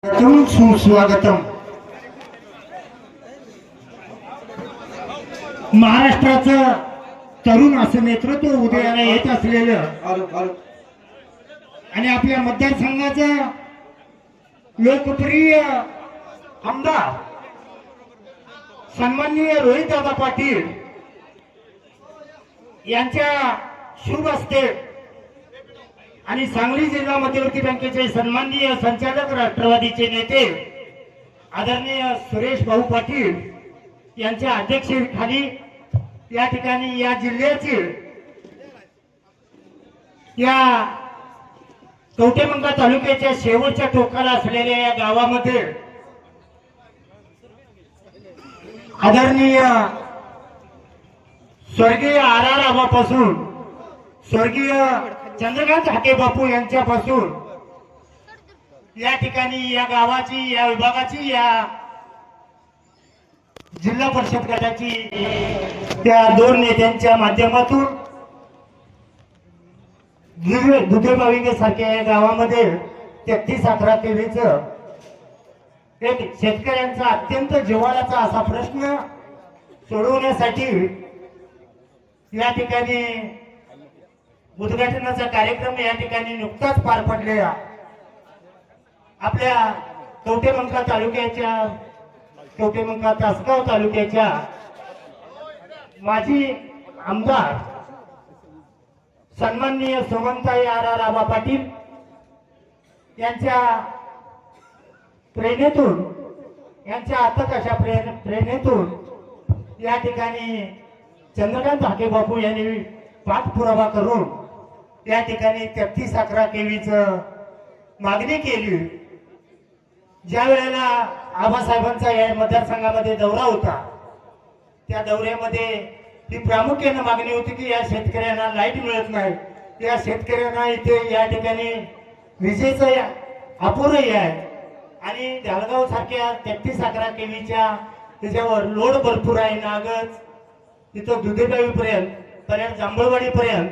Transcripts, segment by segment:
सुस्वागतम. महाराष्ट्राचं तरुण असं नेतृत्व उदयाला येत असलेलं आणि आपल्या मतदारसंघाचं लोकप्रिय आमदार सन्माननीय रोहितदादा पाटील यांच्या शुभ हस्ते आणि सांगली जिल्हा मध्यवर्ती बँकेचे सन्माननीय संचालक राष्ट्रवादीचे नेते आदरणीय सुरेश भाऊ पाटील यांच्या अध्यक्षतेखाली या ठिकाणी या जिल्ह्याचे या कवठेमंकाळ तालुक्याच्या शेवटच्या टोकाला असलेल्या या गावामध्ये आदरणीय स्वर्गीय आर आबापासून स्वर्गीय चंद्रकांत हाके बापू यांच्यापासून या ठिकाणी या गावाची या विभागाची या जिल्हा परिषद गटाची त्या दोन नेत्यांच्या माध्यमातून दुधेबाविंगे सारख्या या गावामध्ये 33-11 केवीचं एक शेतकऱ्यांचा अत्यंत जिव्हाळ्याचा असा प्रश्न सोडवण्यासाठी या ठिकाणी उद्घाटनाचा कार्यक्रम या ठिकाणी नुकताच पार पडलेला आपल्या कवठेमंकाळ तालुक्याच्या कवठेमंकाळ तासगाव तालुक्याच्या माजी आमदार सन्माननीय सुमनताई आर आबा पाटील यांच्या प्रेरणेतून यांच्या अथक अशा प्रेरणेतून या ठिकाणी चंद्रकांत हाके बापू यांनी पाठपुरावा करून या ठिकाणी 33-11 केवीचं मागणी केली. ज्या वेळेला आबासाहेबांचा या मतदारसंघामध्ये दौरा होता त्या दौऱ्यामध्ये ही प्रामुख्याने मागणी होती की या शेतकऱ्यांना लाईट मिळत नाही, या शेतकऱ्यांना इथे या ठिकाणी विजेचं अपुरही आहे आणि धालगाव सारख्या 33-11 केवीच्या त्याच्यावर लोड भरपूर आहे. नागज तिथं दुधेबावी पर्यंत जांभळवाडी पर्यंत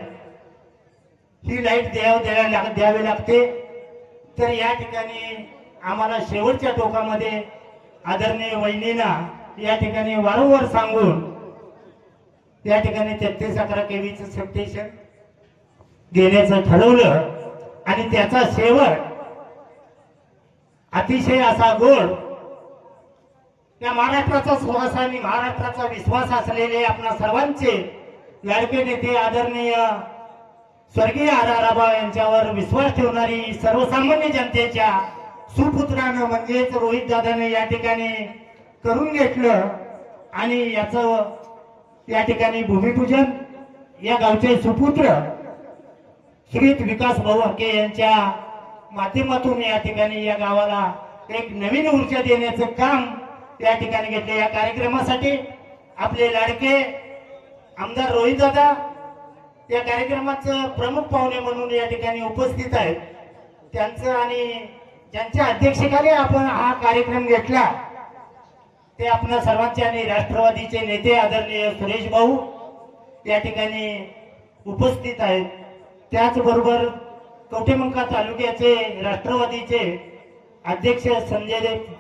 ही लाईट द्यावी लागते. तर या ठिकाणी आम्हाला शेवटच्या टोकामध्ये आदरणीय वहिनींना या ठिकाणी वारंवार सांगून या ठिकाणी 33-11 केवीचं सबस्टेशन घेण्याचं ठरवलं आणि त्याचा शेवट अतिशय असा गोड त्या महाराष्ट्राचा श्वास आणि महाराष्ट्राचा विश्वास असलेले आपल्या सर्वांचे लाडके नेते आदरणीय स्वर्गीय आर आबा यांच्यावर विश्वास ठेवणारी सर्वसामान्य जनतेच्या सुपुत्रानं म्हणजेच रोहित दादाने या ठिकाणी करून घेतलं आणि याचं या ठिकाणी भूमिपूजन या गावचे सुपुत्र श्रीत विकास भाऊ हाके यांच्या माध्यमातून या ठिकाणी या गावाला एक नवीन ऊर्जा देण्याचं काम या ठिकाणी घेतले. या कार्यक्रमासाठी आपले लाडके आमदार रोहित दादा या कार्यक्रमाचं प्रमुख पाहुणे म्हणून या ठिकाणी उपस्थित आहेत. त्यांचं आणि ज्यांच्या अध्यक्षतेखाली आपण हा कार्यक्रम घेतला ते आपल्या सर्वांचे आणि राष्ट्रवादीचे नेते आदरणीय सुरेश भाऊ या ठिकाणी उपस्थित आहेत. त्याचबरोबर कवठेमंकाळ तालुक्याचे राष्ट्रवादीचे अध्यक्ष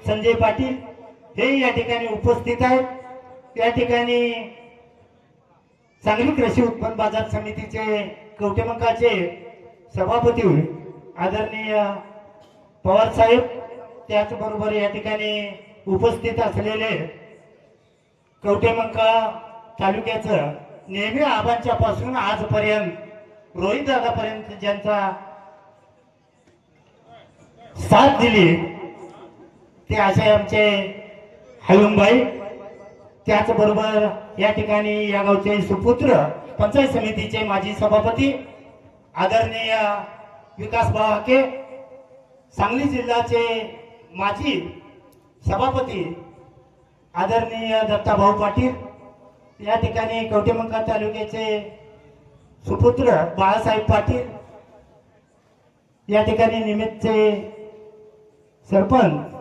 संजय पाटील हे या ठिकाणी उपस्थित आहेत. त्या ठिकाणी सांगली कृषी उत्पन्न बाजार समितीचे कवठेमंकाळचे सभापती आदरणीय पवार साहेब, त्याचबरोबर या ठिकाणी उपस्थित असलेले कवठेमंकाळ तालुक्याचं नेहमी आबांच्या पासून आजपर्यंत रोहित दादापर्यंत ज्यांचा साथ दिली ते असे आमचे हयुमबाई, त्याचबरोबर या ठिकाणी या गावचे सुपुत्र पंचायत समितीचे माजी सभापती आदरणीय विकास भाऊ हाके, सांगली जिल्ह्याचे माजी सभापती आदरणीय दत्ताभाऊ पाटील, या ठिकाणी कवठेमंकाळ तालुक्याचे सुपुत्र बाळासाहेब पाटील, या ठिकाणी निमित्तचे सरपंच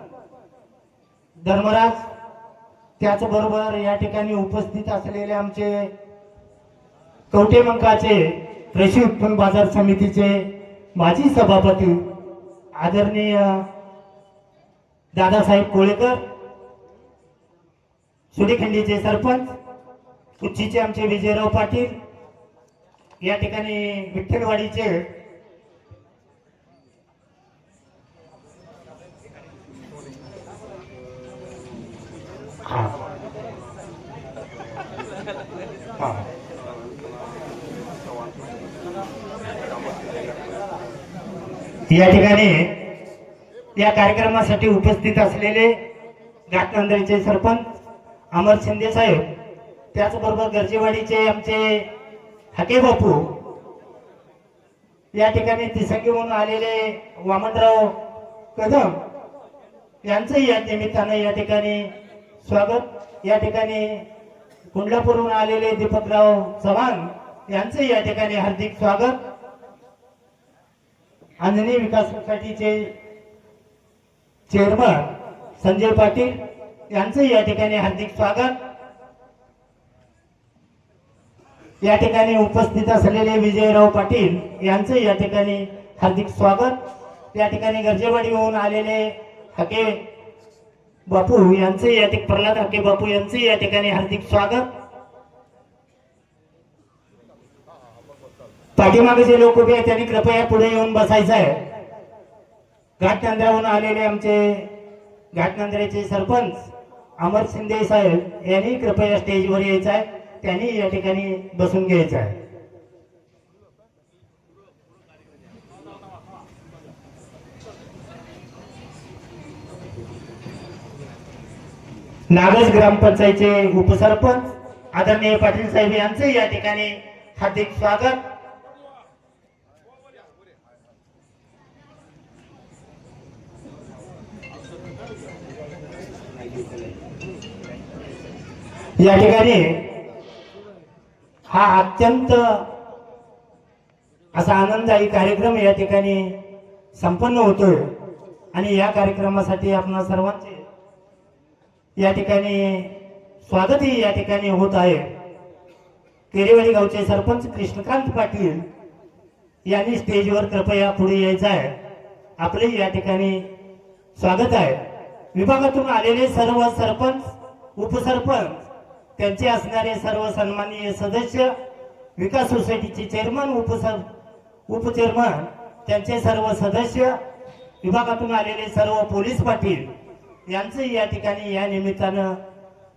धर्मराज, त्याचबरोबर या ठिकाणी उपस्थित असलेले आमचे कवठेमंकाळचे कृषी उत्पन्न बाजार समितीचे माजी सभापती आदरणीय दादासाहेब कोळेकर, सुडीखंडीचे सरपंच, उच्चीचे आमचे विजयराव पाटील, या ठिकाणी विठ्ठलवाडीचे या ठिकाणी या कार्यक्रमासाठी उपस्थित असलेले घाटनांदरीचे सरपंच अमर शिंदे साहेब, त्याचबरोबर गरजेवाडीचे आमचे हाके बापू, या ठिकाणी तिसंगी म्हणून आलेले वामनराव कदम यांचंही या निमित्तानं या ठिकाणी स्वागत. या ठिकाणी कुंडलापूरहून आलेले दीपकराव चव्हाण यांचंही या ठिकाणी हार्दिक स्वागत. अंजनी विकास सोसायटीचे चेअरमन संजय पाटील यांचंही या ठिकाणी हार्दिक स्वागत. या ठिकाणी उपस्थित असलेले विजयराव पाटील यांचंही या ठिकाणी हार्दिक स्वागत. या ठिकाणी गरजेवाडीहून आलेले हाके बापू यांचंही या ठिकाणी प्रल्हाद हाके बापू यांचंही या ठिकाणी हार्दिक स्वागत. पाठीमागे जे लोक उभे आहेत त्यांनी कृपया पुढे येऊन बसायचं आहे. घाटनांद्र्याहून आलेले आमचे घाटनांद्र्याचे सरपंच अमर शिंदे साहेब यांनी कृपया स्टेजवर यायचं आहे, त्यांनी या ठिकाणी बसून घ्यायचं आहे. नागज ग्रामपंचायतचे उपसरपंच आदरणीय पाटील साहेब यांचे या ठिकाणी हार्दिक स्वागत. या ठिकाणी हा अत्यंत असा आनंददायी कार्यक्रम या ठिकाणी संपन्न होतोय आणि या कार्यक्रमासाठी आपणा सर्वांचे या ठिकाणी स्वागतही या ठिकाणी होत आहे. केरेवाडी गावचे सरपंच कृष्णकांत पाटील यांनी स्टेजवर कृपया पुढे यायचं आहे. आपले या ठिकाणी स्वागत आहे. विभागातून आलेले सर्व सरपंच, उपसरपंच, त्यांचे असणारे सर्व सन्माननीय सदस्य, विकास सोसायटीचे चेअरमन, उपचेअरमन, त्यांचे सर्व सदस्य, विभागातून आलेले सर्व पोलीस पाटील यांचे या ठिकाणी या निमित्तानं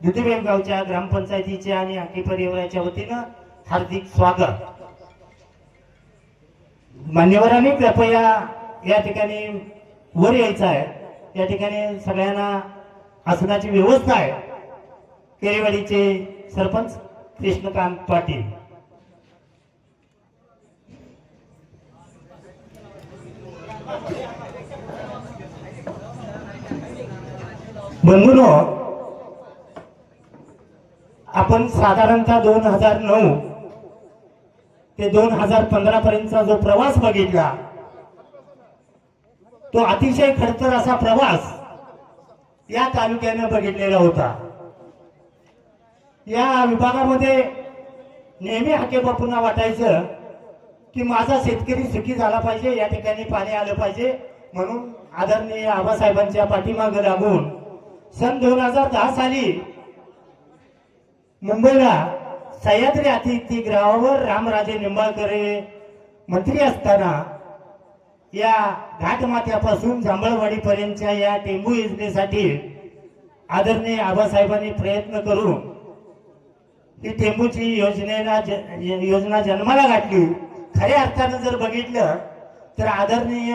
दुधीबेल गावच्या ग्रामपंचायतीचे आणि हाके परिवाराच्या वतीनं हार्दिक स्वागत. मान्यवरांनी कृपया या ठिकाणी वर यायचं आहे. या ठिकाणी सगळ्यांना आसनाची व्यवस्था आहे. केरेवाडीचे सरपंच कृष्णकांत पाटील. बंधूंनो, आपण साधारणतः 2009 ते 2015 पर्यंतचा जो प्रवास बघितला तो अतिशय खडतर असा प्रवास या तालुक्यानं बघितलेला होता. या विभागामध्ये नेहमी हाके बापूंना वाटायचं की माझा शेतकरी सुखी झाला पाहिजे, या ठिकाणी पाणी आलं पाहिजे, म्हणून आदरणीय आबासाहेबांच्या पाठीमागे लागून सन 2010 साली मुंबईला सह्याद्री अतिथीगृहावर रामराजे निंबाळकर हे मंत्री असताना या घाटमाथ्यापासून जांभळवाडीपर्यंतच्या या टेंबू योजनेसाठी आदरणीय आबासाहेबांनी प्रयत्न करून ही टेंबूची योजना जन्माला घातली. खऱ्या अर्थानं जर बघितलं तर आदरणीय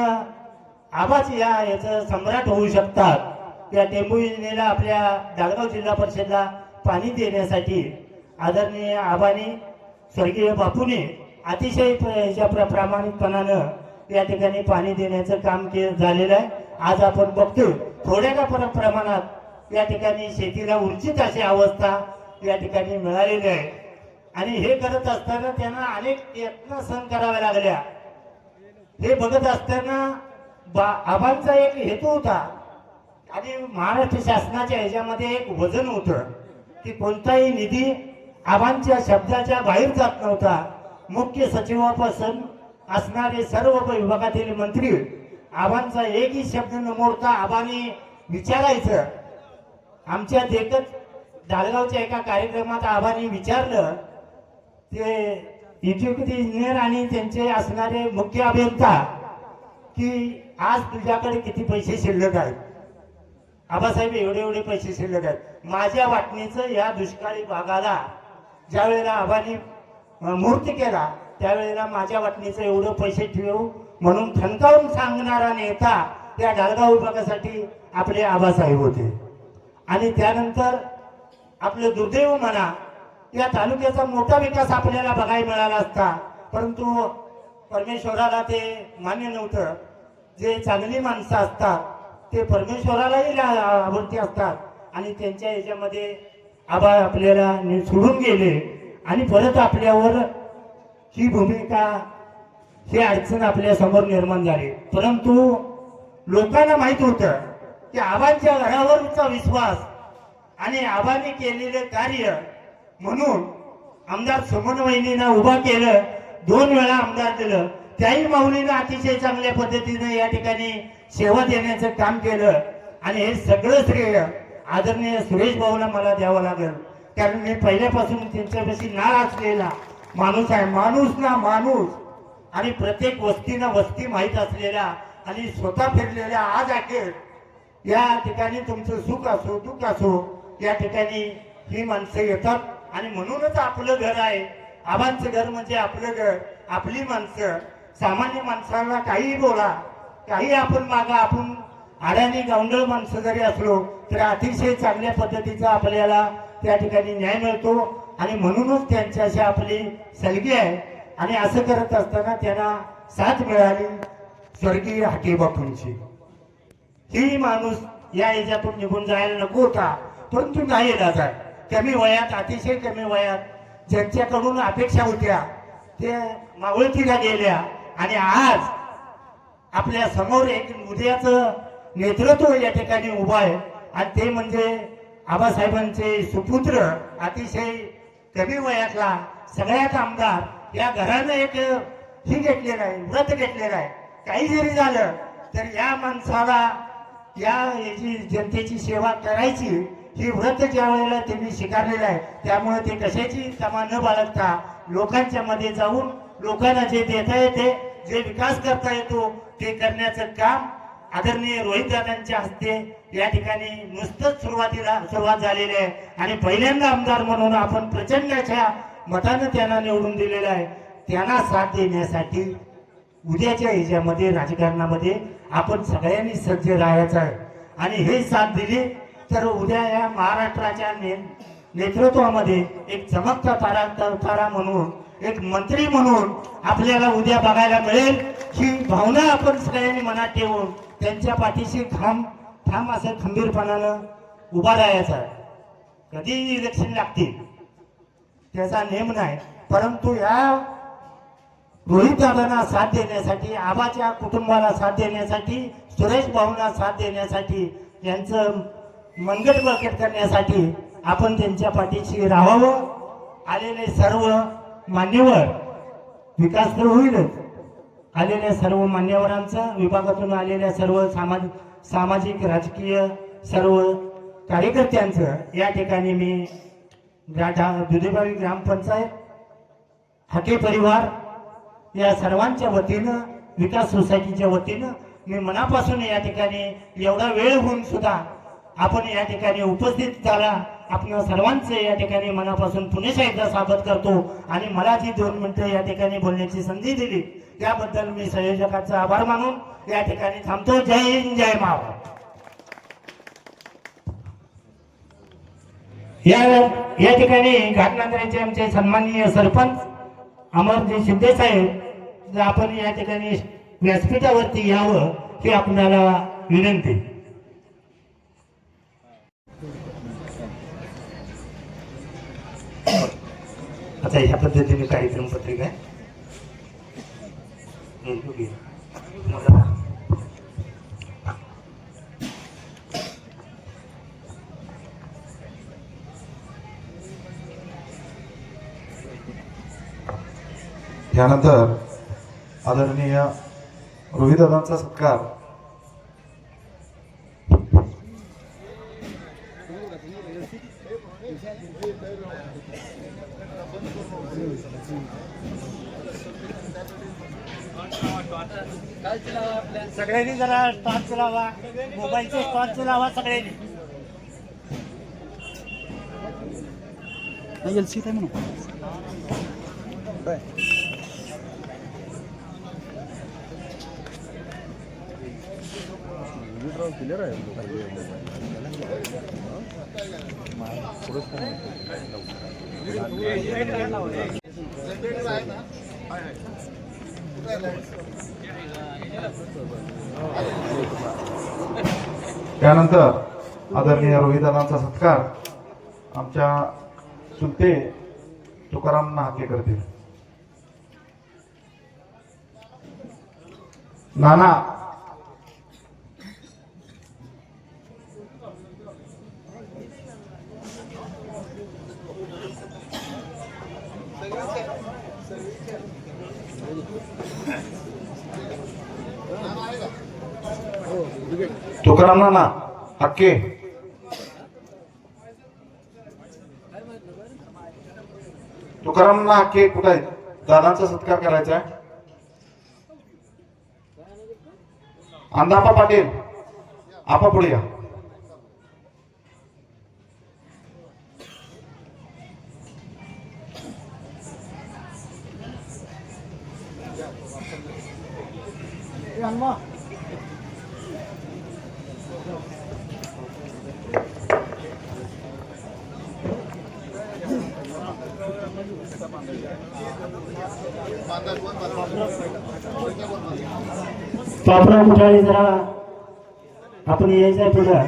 आबाच याचं सम्राट होऊ शकतात. या टेंबू योजनेला आपल्या दाळगाव जिल्हा परिषदला पाणी देण्यासाठी आदरणीय आबानी, स्वर्गीय बापूने अतिशय प्रामाणिकपणानं या ठिकाणी पाणी देण्याचं काम झालेलं आहे. आज आपण बघतो थोड्या का प्रमाणात या ठिकाणी शेतीला उर्जित अशी अवस्था या ठिकाणी मिळालेली आहे. आणि हे करत असताना त्यांना अनेक यत्न सहन कराव्या लागल्या. हे बघत असताना आबांचा एक हेतू होता आणि महाराष्ट्र शासनाच्या ह्याच्यामध्ये एक वजन होतं की कोणताही निधी आबांच्या शब्दाच्या बाहेर जात नव्हता. मुख्य सचिवापासून असणारे सर्व विभागातील मंत्री आबांचा एकही शब्द न मोडता आबांनी विचारायचं. आमच्या देखत डाळगावच्या एका कार्यक्रमात आबांनी विचारलं, ते इलेक्ट्रिकल इंजिनियर आणि त्यांचे असणारे मुख्य अभियंता, की आज तुझ्याकडे किती पैसे शिल्लक आहेत. आबासाहेब एवढे एवढे पैसे शिल्लक आहेत. माझ्या वाटणीचं या दुष्काळी भागाला ज्या वेळेला आबांनी मुहूर्त केला त्यावेळेला माझ्या वाटणीचं एवढं पैसे ठेवू म्हणून ठणकावून सांगणारा नेता त्या डाळगाव विभागासाठी आपले आबासाहेब होते. आणि त्यानंतर आपलं दुर्दैव म्हणा, या तालुक्याचा मोठा विकास आपल्याला बघायला मिळाला असता, परंतु परमेश्वराला ते मान्य नव्हतं. जे चांगली माणसं असतात ते परमेश्वरालाही आवडती असतात आणि त्यांच्या ह्याच्यामध्ये आबा आपल्याला सोडून गेले आणि परत आपल्यावर ही भूमिका, ही अडचण आपल्या समोर निर्माण झाली. परंतु लोकांना माहित होतं की आबांच्या घरावरचा विश्वास आणि आबांनी केलेले कार्य म्हणून आमदार सुमन वहिनींना उभा केलं. 2 वेळा आमदार दिलं. त्याही माऊलीनं अतिशय चांगल्या पद्धतीने या ठिकाणी सेवा देण्याचं काम केलं. आणि हे सगळं श्रेय आदरणीय सुरेश भाऊला मला द्यावं लागेल, कारण मी पहिल्यापासून त्यांच्यापाशी नाळ असलेला माणूस आहे. माणूस ना माणूस, आणि प्रत्येक वस्तीना वस्ती माहीत असलेला आणि स्वतः फिरलेल्या आज अखेर या ठिकाणी तुमचं सुख असो दुःख असो या ठिकाणी ही माणसं येतात. आणि म्हणूनच आपलं घर आहे. आबांचं घर म्हणजे आपलं घर, आपली माणसं. सामान्य माणसाला काही बोला, काही आपण मागा, आपण अडाणी गावंढळ माणसं जरी असलो तर अतिशय चांगल्या पद्धतीचा आपल्याला त्या ठिकाणी न्याय मिळतो. आणि म्हणूनच त्यांच्याशी आपली सलगी आहे. आणि असं करत असताना त्यांना साथ मिळाली स्वर्गीय हाके बापूंची. ही माणूस या याच्यातून निघून जायला नको होता, परंतु नाही इलाज आहे. कमी वयात, अतिशय कमी वयात ज्यांच्याकडून अपेक्षा होत्या ते मावळतीला गेल्या. आणि आज आपल्या समोर एक उद्याचं नेतृत्व या ठिकाणी उभं आहे, आणि ते म्हणजे आबासाहेबांचे सुपुत्र, अतिशय कमी वयातला सगळ्यात आमदार. या घरानं एक ही घेतलेलं आहे, व्रत घेतलेलं आहे. काही जरी झालं तर या माणसाला या याची जनतेची सेवा करायची, ही व्रत ज्या वेळेला त्यांनी स्वीकारलेलं आहे. त्यामुळे ते कशाची तमा न बाळगता लोकांच्या मध्ये जाऊन लोकांना जे देता येते, जे विकास करता येतो ते करण्याचं काम आदरणीय रोहितदादांच्या हस्ते या ठिकाणी नुसतंच सुरुवात झालेली आहे. आणि पहिल्यांदा आमदार म्हणून आपण प्रचंडाच्या मतानं त्यांना निवडून दिलेलं आहे. त्यांना साथ देण्यासाठी उद्याच्या ह्याच्यामध्ये राजकारणामध्ये आपण सगळ्यांनी सज्ज राहायचं आहे. आणि हे साथ दिली तर उद्या या महाराष्ट्राच्या नेतृत्वामध्ये एक चमकता तारा म्हणून, एक मंत्री म्हणून आपल्याला उद्या बघायला मिळेल. ही भावना आपण सगळ्यांनी मनात ठेवून त्यांच्या पाठीशी ठाम असं खंबीरपणानं उभा राहायचा आहे. कधी इलेक्शन लागतील त्याचा नेम नाही, परंतु या रोहित दादांना साथ देण्यासाठी, आबाच्या कुटुंबाला साथ देण्यासाठी, सुरेश भाऊंना साथ देण्यासाठी, यांचं मनगट बळकट करण्यासाठी आपण त्यांच्या पाठीशी राहावं. आलेले सर्व मान्यवर, विकास तर होईलच, आलेल्या सर्व मान्यवरांचं, विभागातून आलेल्या सर्व सामाजिक राजकीय सर्व कार्यकर्त्यांचं या ठिकाणी मी दुधेबावी ग्रामपंचायत, हाके परिवार या सर्वांच्या वतीनं, विकास सोसायटीच्या वतीनं मी मनापासून या ठिकाणी एवढा वेळ होऊन सुद्धा आपण या ठिकाणी उपस्थित झाला, आपण सर्वांचे या ठिकाणी मनापासून पुन्हा एकदा स्वागत करतो. आणि मला जी 2 मिनिटं या ठिकाणी बोलण्याची संधी दिली त्याबद्दल मी संयोजकांचा आभार मानून या ठिकाणी थांबतो. जय हिंद, जय महाराष्ट्र. या ठिकाणी घाटनांद्र्याचे आमचे सन्माननीय सरपंच अमरजी शिंदे साहेब, आपण या ठिकाणी व्यासपीठावरती यावं ही आपल्याला विनंती. आता ह्या पद्धतीने कार्यक्रम पत्रिका आहे. यानंतर आदरणीय रोहितदादांचा सत्कार सगळ्यांनी जरा टॉर्च लावा, मोबाईलचे टॉर्च लावा सगळ्यांनी. LC काय म्हणू क्लिअर आहे. त्यानंतर आदरणीय रोहितदादांचा सत्कार आमच्या चुलते तुकाराम नाके करतील. नाना तुकाराम नाना हक्के. तुकाराम नाना हक्के कुठे आहेत? दादांचा सत्कार करायचा आहे. अंदापा पाटील आपा पुढे या. बापराव कुठाळे जरा आपण यायचंय पुढं.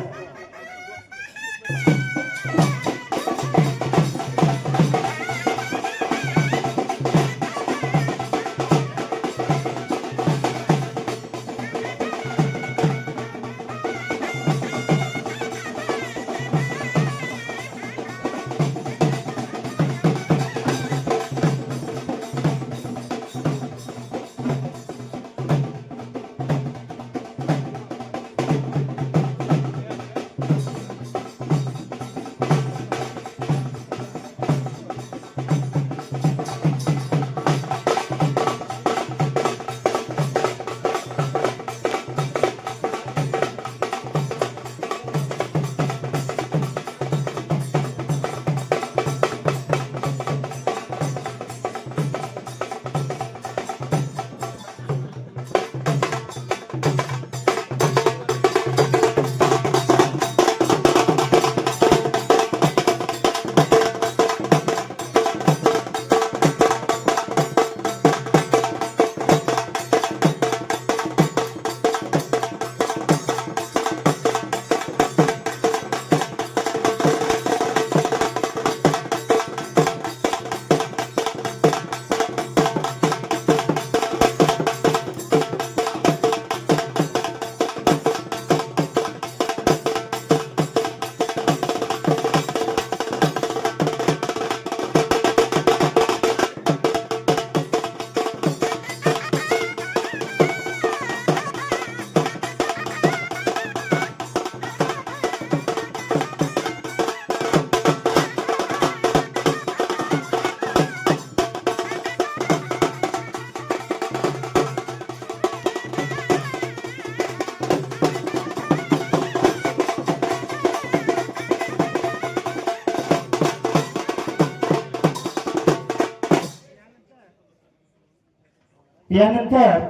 यानंतर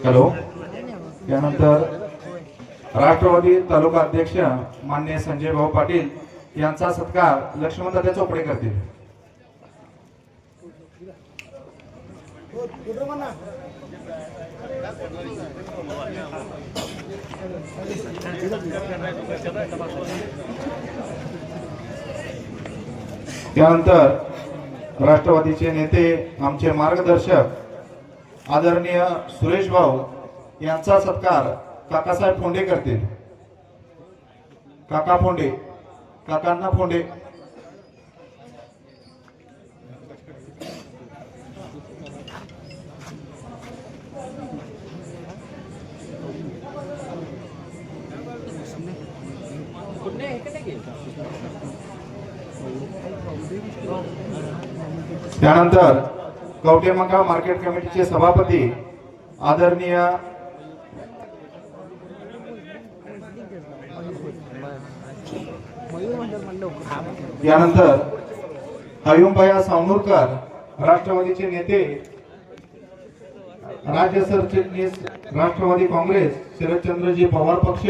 हॅलो. यानंतर राष्ट्रवादी तालुका अध्यक्ष माननीय संजय भाऊ पाटील यांचा सत्कार लक्ष्मणदादा चोपडे करतील. त्यानंतर राष्ट्रवादीचे नेते आमचे मार्गदर्शक आदरणीय सुरेश भाऊ यांचा सत्कार काकासाहेब फोंडे करतील. काका फोंडे, काकांना फोंडे. त्यानंतर कवठेमंकाळ मार्केट कमिटीचे सभापती आदरणीय यानंतर हयुमभया सावनूरकर राष्ट्रवादीचे नेते, राज्य सरचिटणीस राष्ट्रवादी काँग्रेस शरदचंद्रजी पवार पक्ष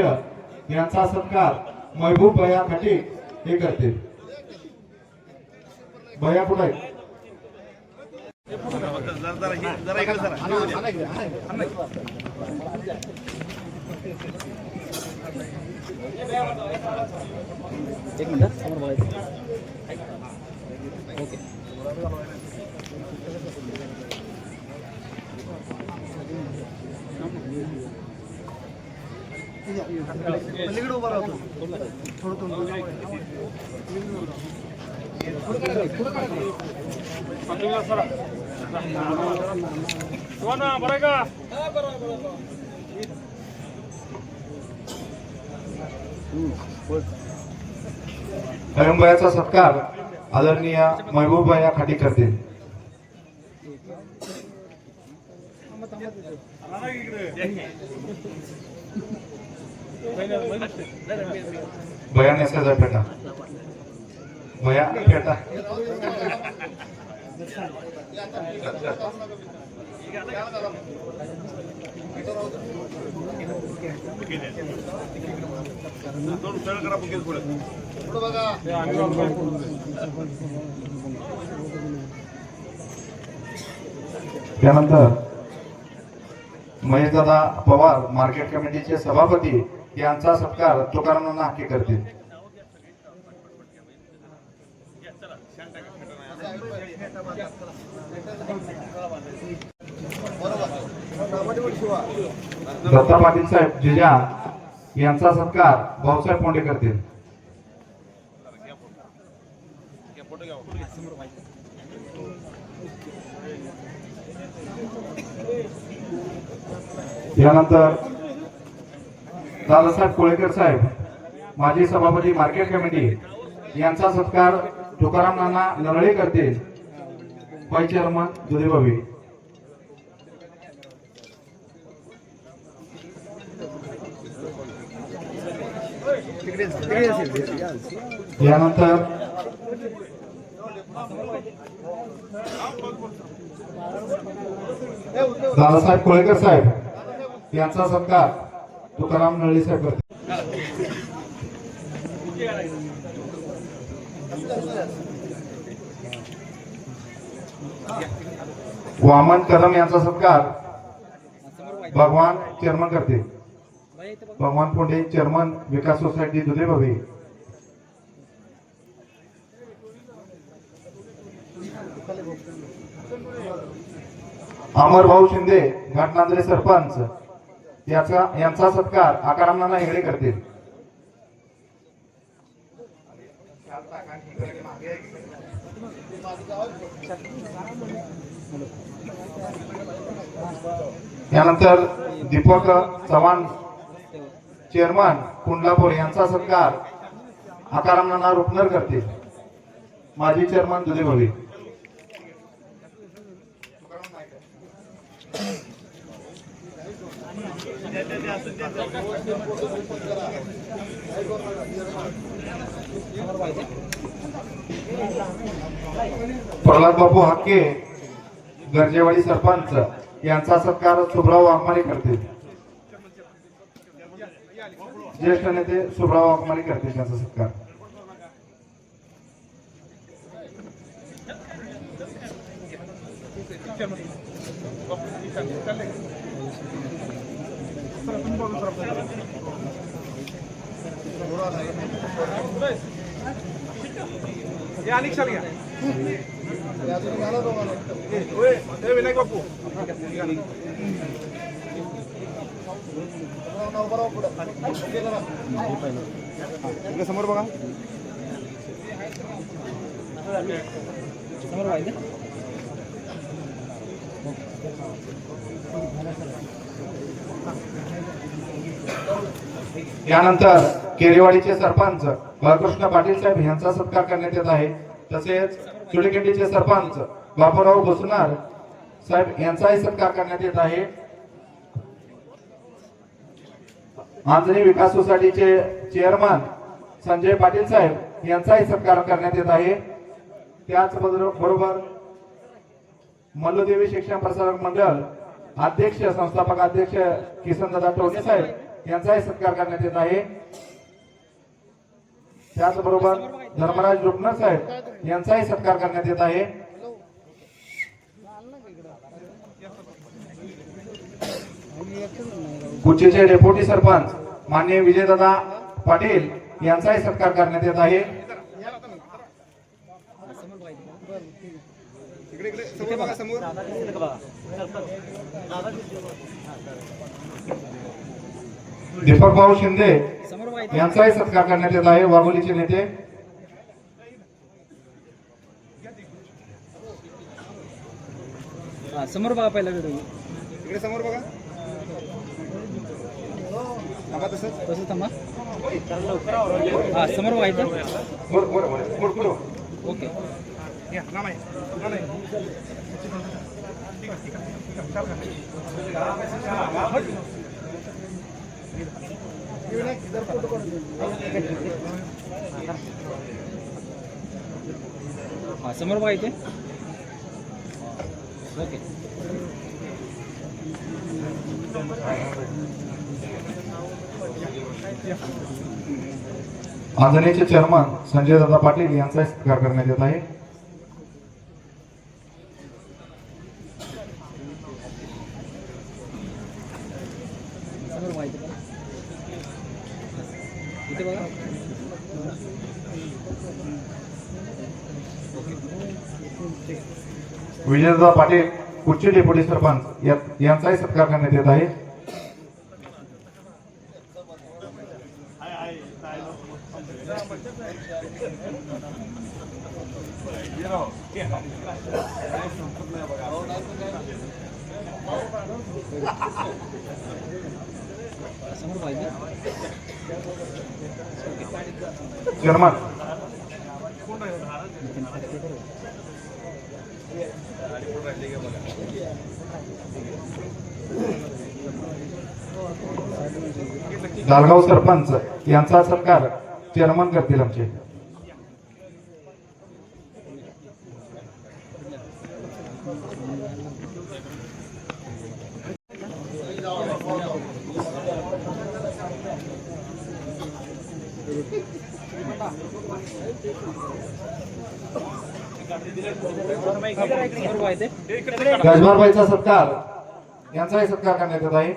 यांचा सत्कार महबूब भया खटीक हे करतील. भया कुठे आहेत? एक मिनिट समोर बोलायचं. ओके. पलीकडे उभा राहतो थोडं बरं का. हयुमभयाचा सत्कार आदरणीय महबूब भया खटीक करतील. भया नेसायचा पेटा, भया पेटा. त्यानंतर महेशदादा पवार मार्केट कमिटीचे सभापती यांचा सत्कार तुकाराम नाना हाके करतील. दत्ता पाटील साहेब जिजा यांचा सत्कार भाऊसाहेब पोंडे करतील. यानंतर दादासाहेब कोळेकर साहेब माजी सभापती मार्केट कमिटी यांचा सत्कार तुकाराम नाना नरळे करतील. Vice chairman Dudhebhavi. यानंतर दादासाहेब कोळेकर साहेब यांचा सत्कार तुकाराम नळी साहेब करतील. वामन कदम यांचा सत्कार भगवान चेअरमन करतील. भगवान पोंडे चेअरमन विकास सोसायटी दुधेभावी. अमरभाऊ शिंदे घाटनांद्रे सरपंच यांचा सत्कार आकाराम नाना हेगडे करतील. यानंतर दीपक चव्हाण चेअरमन कुंडलापूर यांचा सत्कार आकाराम नाना रुपनर करतील. माजी चेअरमन दुधेभावी. प्रल्हाद बापू हाके गरजेवाडी सरपंच यांचा सत्कार सुभराव वाघमारे करतील. ज्येष्ठ नेते सुभराव वाघमारे करतील त्यांचा सत्कार. विनायक बापू समोर बघा. यानंतर केरेवाडीचे सरपंच बाळकृष्ण पाटील साहेब यांचा सत्कार करण्यात येत आहे. तसेच चुलीखिंडीचे सरपंच बापूराव बसुनार साहेब यांचाही सत्कार करण्यात येत आहे. आंजणी विकास सोसायटीचे चेअरमन संजय पाटील साहेब यांचाही सत्कार करण्यात येत आहे. त्याचबरोबर मल्लदेवी शिक्षण प्रसारक मंडळ अध्यक्ष संस्थापक अध्यक्ष किसनदादा टोणे साहेब यांचाही सत्कार करण्यात येत आहे. त्याचबरोबर धर्मराज रुपनर साहेब यांचाही सत्कार करण्यात येत आहे. कुचेचे डेप्युटी सरपंच माननीय विजयदादा पाटील यांचाही सत्कार करण्यात येत आहे. समोर बघा समोर. दीपक भाऊ शिंदे यांचाही सत्कार करण्यात येत आहे. वाघोलीचे नेते समोर बघा पहिला व्हिडिओ. इकडे समोर बघा. थांबा तसंच थांबा. हा समोर बघायचं. ओके. हा समोर बघायचे. ओके. आंजणीचे चेअरमन संजय दादा पाटील यांचाही सत्कार करण्यात येत आहे. समोर बघायचं का? इथे बघा. विजयदादा पाटील कुर्ची डेप्युटी सरपंच यांचाही सत्कार करण्यात येत आहे. समोर बघायचं. चेअरमन दालगाव सरपंच यांचा सत्कार चेअरमन करतील आमचे. समोर बघायचे. गजबारबाईचा सत्कार यांचाही सत्कार करण्यात येत आहे.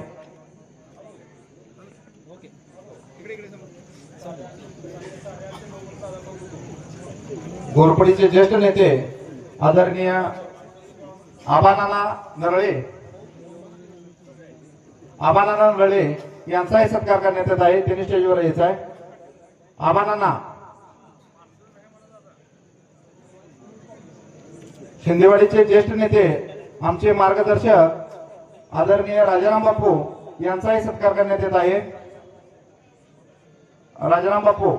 घोरपडीचे ज्येष्ठ नेते आदरणीय आबानाना नरळे यांचाही सत्कार करण्यात येत आहे. त्यांनी स्टेजवर यायचं आहे. आबानाना शिंदेवाडीचे ज्येष्ठ नेते आमचे मार्गदर्शक आदरणीय राजाराम बापू यांचाही सत्कार करण्यात येत आहे. राजाराम बापू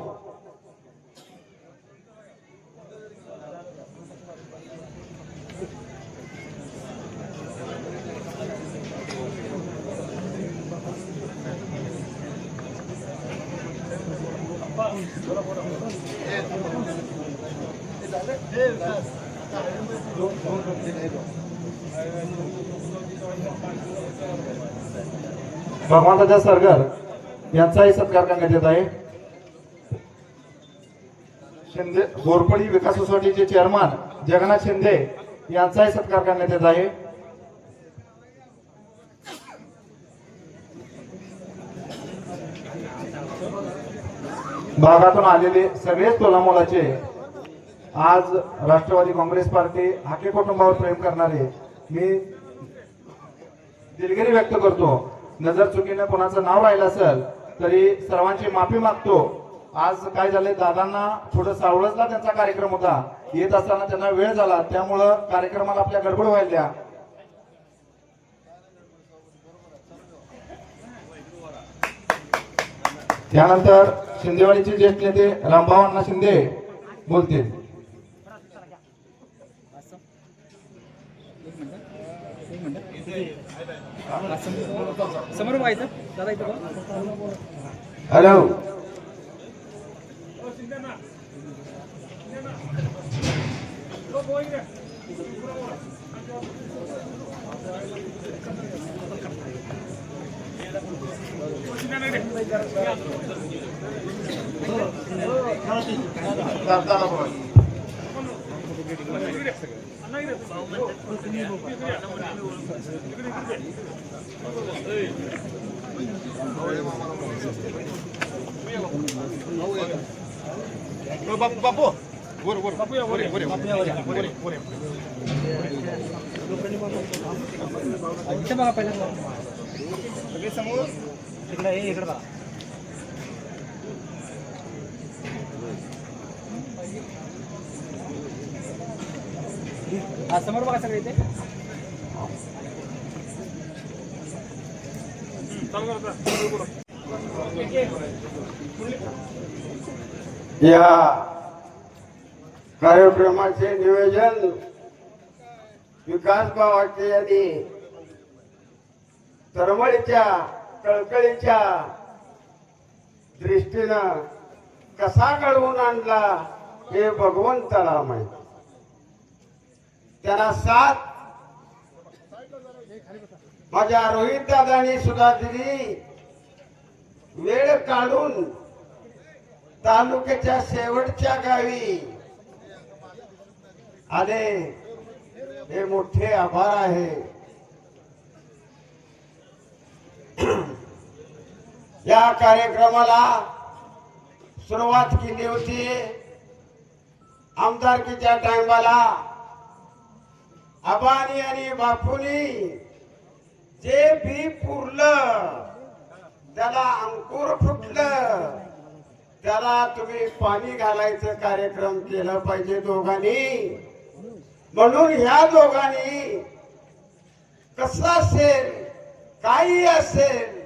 भगवंताच्या सरगर यांचाही सत्कार करण्यात येत आहे. शिंदे घोरपडी विकास सोसायटीचे चेअरमन जगन्नाथ शिंदे यांचाही सत्कार करण्यात येत आहे. भागातून आलेले सगळेच तोलामोलाचे आज राष्ट्रवादी काँग्रेस पार्टी हाके कुटुंबावर प्रेम करणारे मी दिलगिरी व्यक्त करतो. नजर चुकीने कोणाचं नाव राहिलं असेल तरी सर्वांची माफी मागतो. आज काय झाले, दादांना थोडं सावळजला त्यांचा कार्यक्रम होता, येत असताना त्यांना वेळ झाला, त्यामुळं कार्यक्रमाला आपल्या गडबड व्हायला. त्यानंतर शिंदेवाडीचे ज्येष्ठ नेते रामभाऊ अण्णा शिंदे बोलतील. एक मिनिट समोर व्हायचं दादा इथं बघा. हॅलो. बापू वर वर बापू या वर वर वर इथं बघा पहिला सगळे समोर इकडे इकडे बघा. हा समोर बघा सगळे इथे. या कार्यक्रमाचे नियोजन विकास भावाचे यांनी तरमळीच्या कळकळीच्या दृष्टीनं कसा घडवून आणला हे भगवंताला माहिती. त्यांना साथ माझ्या रोहित दादांनी सुद्धा दिली. वेळ काढून तालुक्याच्या शेवटच्या गावी आले हे मोठे आभार आहे. या कार्यक्रमाला सुरुवात केली होती आमदारकीच्या टायमाला. आबानी आणि बापूनी जे बी पुरलं त्याला अंकुर फुटलं त्याला तुम्ही पाणी घालायचं कार्यक्रम केला पाहिजे दोघांनी. म्हणून ह्या दोघांनी कसं असेल काही असेल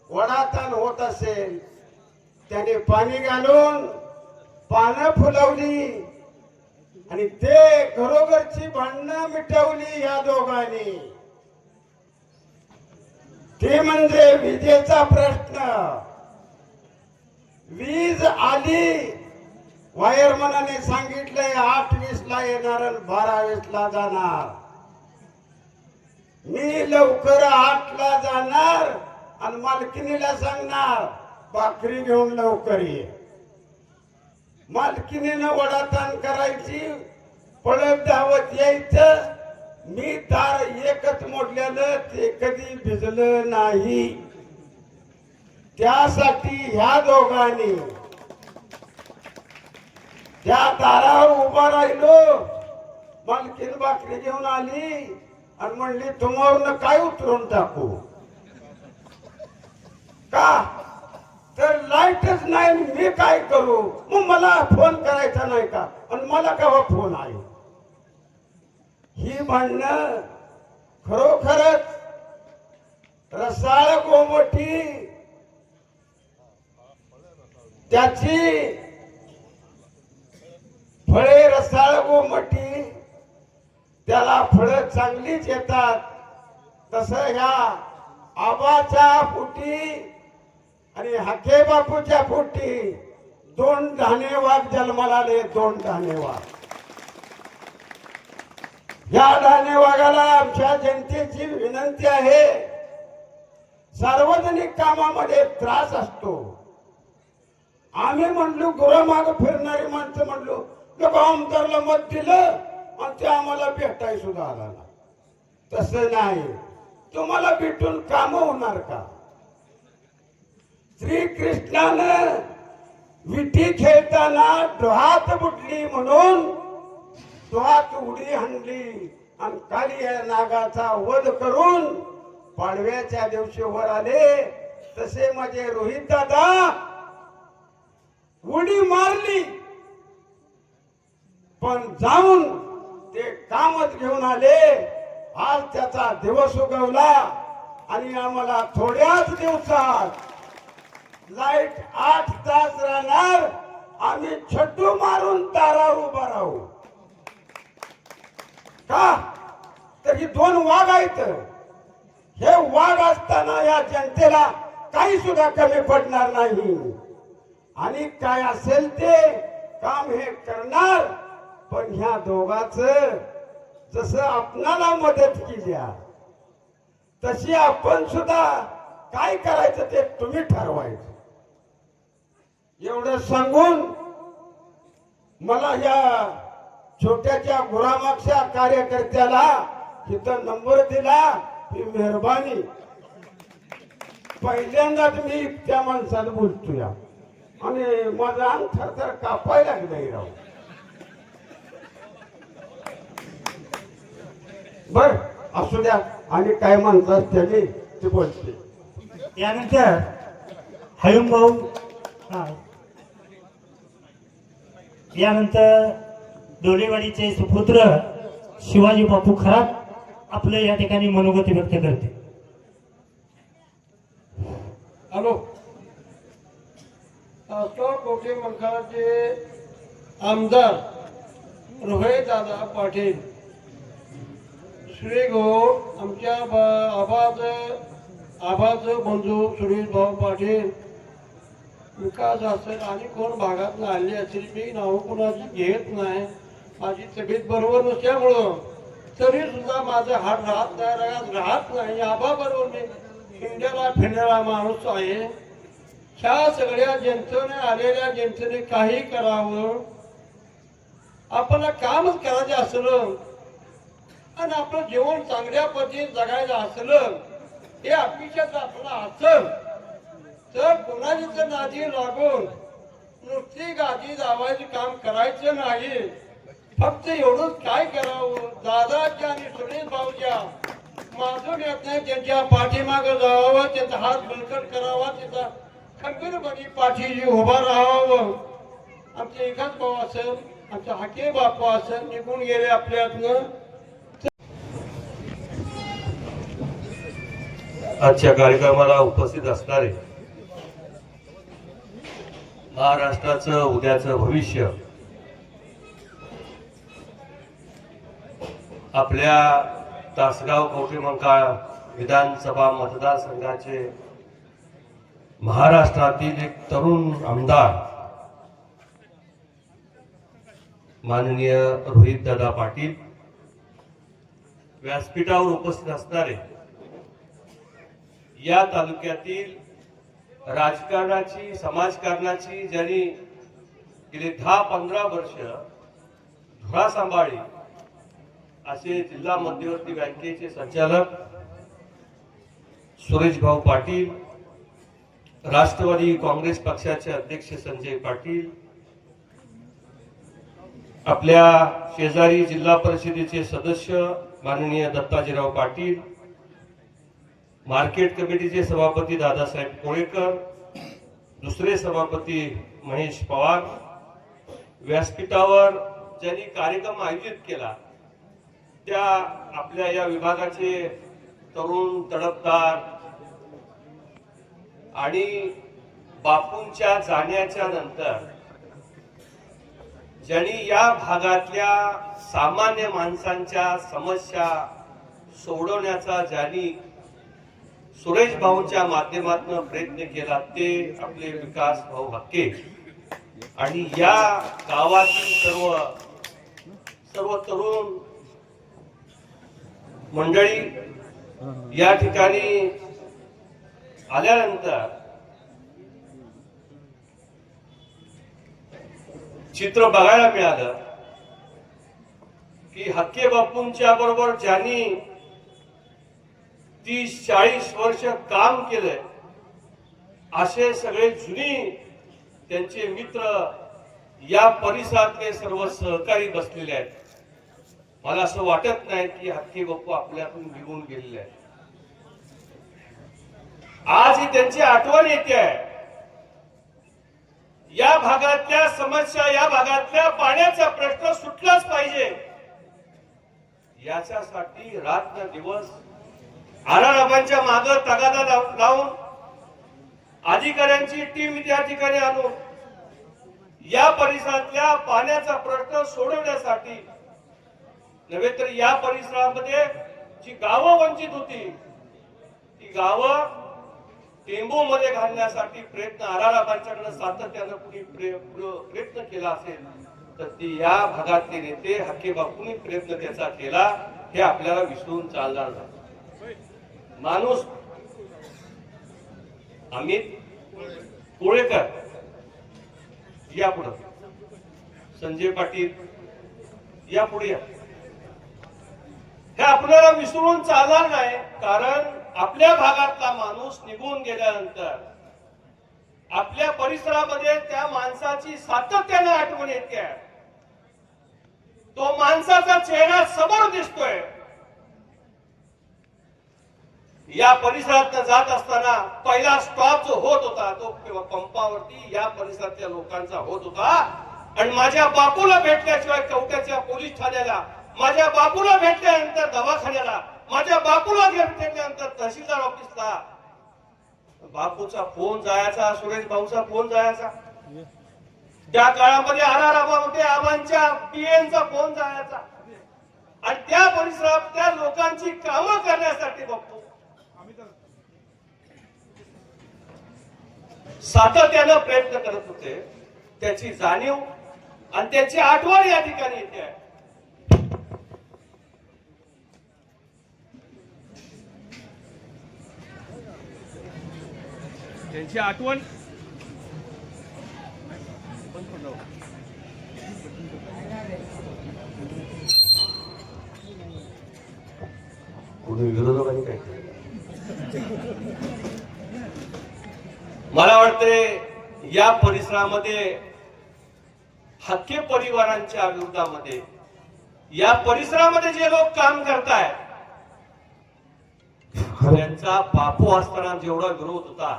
वडाताण होत असेल त्याने पाणी घालून पानं फुलवली आणि ते घरोघरची भांडणं मिटवली या दोघांनी. ते म्हणजे विजेचा प्रश्न. वीज आली वायरमनाने सांगितलंय 8:20 ला येणार आणि 12:20 ला जाणार. मी लवकर 8 ला जाणार आणि मालकिनीला सांगणार भाकरी घेऊन लवकर ये. मालकिनीनं वडाताण करायची पळत धावत यायचं. मी दार एकच मोडलेलं ते कधी भिजलं नाही. त्यासाठी ह्या दोघांनी त्या दारावर उभा राहिलो. मालकीन भाकरी घेऊन आली आणि म्हणली तुम्हाला काय उतरून टाकू का तर लाईटच नाही. मी काय करू मग मला फोन करायचा नाही का आणि मला केव्हा फोन आहे. ही भांडणं खरोखरच रसाळ गोमटी त्याची फळे रसाळ गोमटी त्याला फळं चांगलीच येतात. तसं ह्या आबाच्या पोटी आणि हाके बापूच्या पोटी 2 धाणे वाघ जन्माला आले. 2 धाणे वाघ. या धाणे वाघाला आमच्या जनतेची विनंती आहे. सार्वजनिक कामामध्ये त्रास असतो. आम्ही म्हणलो गुरामाग फिरणारी माणसं म्हणलो आमदारला मत दिलं आणि ते आम्हाला भेटाय सुद्धा आला ना. तसं नाही. तुम्हाला भेटून काम होणार का. श्रीकृष्णानं विठी खेळताना डोहात बुडली म्हणून डोहात उडी हाणली आणि काली या नागाचा वध करून पाडव्याच्या दिवशी वर आले. तसे माझे रोहित दादा उडी मारली पण जाऊन ते कामच घेऊन आले. आज त्याचा दिवस उगवला आणि आम्हाला थोड्याच दिवसात लाईट 8 तास राहणार, आम्ही छटू मारून तारावर उभा राहू. का तर ही 2 वाघ आहेत. हे वाघ असताना या जनतेला काही सुद्धा कमी पडणार नाही आणि काय असेल ते काम हे करणार. पण ह्या दोघांच जसं आपणाला मदत केल्या तशी आपण सुद्धा काय करायचं ते तुम्ही ठरवायचं. एवढं सांगून मला या छोट्याच्या गुरामागच्या कार्यकर्त्याला इथं नंबर दिला ही मेहरबानी. पहिल्यांदाच मी त्या माणसाला बोलतोय आणि माझं अंग थरथर कापायला लागलंय राव. बर असू द्या आणि काय म्हणतात त्याने ते बोलते. यानंतर हयुम भाऊ यानंतर डोलेवाडीचे सुपुत्र शिवाजी बापू खरात आपलं या ठिकाणी मनोगत व्यक्त करते. हॅलो, कोटे मंकाळाचे आमदार रोहितदादा पाटील, श्री गो आमच्या आबाज बंधू सुरेश भाऊ पाटील, विकास असेल आणि कोण भागात आले असेल, मी नाव कोणाची घेत नाही. माझी तब्येत बरोबर नसल्यामुळं तरी सुद्धा माझा हात राहत नाही. आबा बरोबर मी इंडियाला फिरणारा माणूस आहे. ह्या सगळ्या जनतेने आलेल्या जनतेने काही करावं, आपल्याला कामच करायचं असलं आणि आपलं जीवन चांगल्या पद्धतीने जगायचं असलं, हे अपेक्षाच आपल्याला असेल तर कोणाची तर नादी लागून नुसती गादी दावायचं काम करायचं नाही. फक्त एवढंच काय करावं, दादाच्या आणि सुरेश भाऊच्या माधून येत नाही त्यांच्या पाठीमागं जावं, त्यांचा हात बळकट करावा, त्यांचा खंबीरपणे पाठीशी उभा राहावं. आमचे एकाच भाऊ असेल, आमचा हाके बापू असेल, निघून गेले आपल्यातनं. आजच्या कार्यक्रमाला उपस्थित असणारे महाराष्ट्राचं उद्याचं भविष्य, आपल्या तासगाव कवठेमंकाळ विधानसभा मतदारसंघाचे महाराष्ट्रातील एक तरुण आमदार माननीय रोहितदादा पाटील, व्यासपीठावर उपस्थित असणारे या तालुक्यातील राजकारणाची, समाजकारणाची ज्यांनी गेले 10-15 वर्ष धुरा सांभाळली असे जिल्हा मध्यवर्ती बँकेचे संचालक सुरेश भाऊ पाटील, राष्ट्रवादी काँग्रेस पक्षाचे अध्यक्ष संजय पाटील, आपल्या शेजारी जिल्हा परिषदेचे सदस्य माननीय दत्ताजीराव पाटील, मार्केट कमिटीचे सभापती दादासाहेब कोळेकर, दुसरे सभापती महेश पवार, व्यासपीठावर ज्यांनी कार्यक्रम आयोजित केला त्या आपल्या या विभागाचे तरुण तडफदार आणि बापूंच्या जाण्याच्या नंतर ज्यांनी या भागातल्या सामान्य माणसांच्या समस्या सोडवण्याचा ज्यांनी सुरेश भाऊंच्या माध्यमातून प्रयत्न केला ते आपले विकास भाऊ हक्के आणि या गावातील सर्व तरुण मंडळी या ठिकाणी आल्यानंतर चित्र बघायला मिळालं की हक्के बापूंच्या बरोबर ज्यांनी 30-40 वर्ष काम केलंय असे सगळे जुनी त्यांचे मित्र या परिसरातले सर्व सहकारी बसलेले आहेत. मला असं वाटत नाही की हक्के बापू आपल्यातून निघून गेलेले आहेत. आज ही त्यांची आठवण येते आहे. या भागातल्या समस्या, या भागातल्या पाण्याचा प्रश्न सुटलाच पाहिजे याच्यासाठी रात्र दिवस आराराबांच्या मागे तगादा लावून अधिकाऱ्यांची टीम त्या ठिकाणी आणून या परिसरातल्या पाण्याचा प्रश्न सोडवण्यासाठी नव्हे तर या परिसरामध्ये जी गावं वंचित होती ती गावं टेंबूमध्ये घालण्यासाठी प्रयत्न आराराबांच्याकडे सातत्यानं कुणी प्रयत्न केला असेल तर ती या भागातले नेते हक्के बापूंनी प्रयत्न त्याचा केला हे आपल्याला विसरून चालणार नाही. माणूस अमित कोळेकर या पुढं, संजय पाटील या पुढे या. हे आपल्याला विसरून चालणार नाही, कारण आपल्या भागातला माणूस निघून गेल्यानंतर आपल्या परिसरामध्ये त्या माणसाची सातत्याने आठवण येते. तो माणसाचा चेहरा समोर दिसतोय. या परिसरात जात असताना पहिला स्टॉप जो होत होता तो पंपावरती या परिसरातल्या लोकांचा होत होता. आणि माझ्या बापूला भेटल्याशिवाय कवट्याच्या पोलीस ठाण्याला, माझ्या बापूला भेटल्यानंतर दवाखान्याला, माझ्या बापूला भेटल्यानंतर तहसीलदार ऑफिसला बापूचा फोन जायचा, सुरेश भाऊचा फोन जायचा. त्या काळामध्ये आराराबा होते, आबांच्या पीएनचा फोन जायचा. आणि त्या परिसरात त्या लोकांची कामं करण्यासाठी बापू सातत्यानं प्रयत्न करत होते. त्याची जाणीव आणि त्याची आठवण या ठिकाणी येते. त्यांची आठवण कोणी विरोधकांनी काय केलं? मला वाटते या परिसरामध्ये हक्के परिवारांच्या विरोधामध्ये या परिसरामध्ये जे लोक काम करतायत त्यांचा बापू असताना जेवढा विरोध होता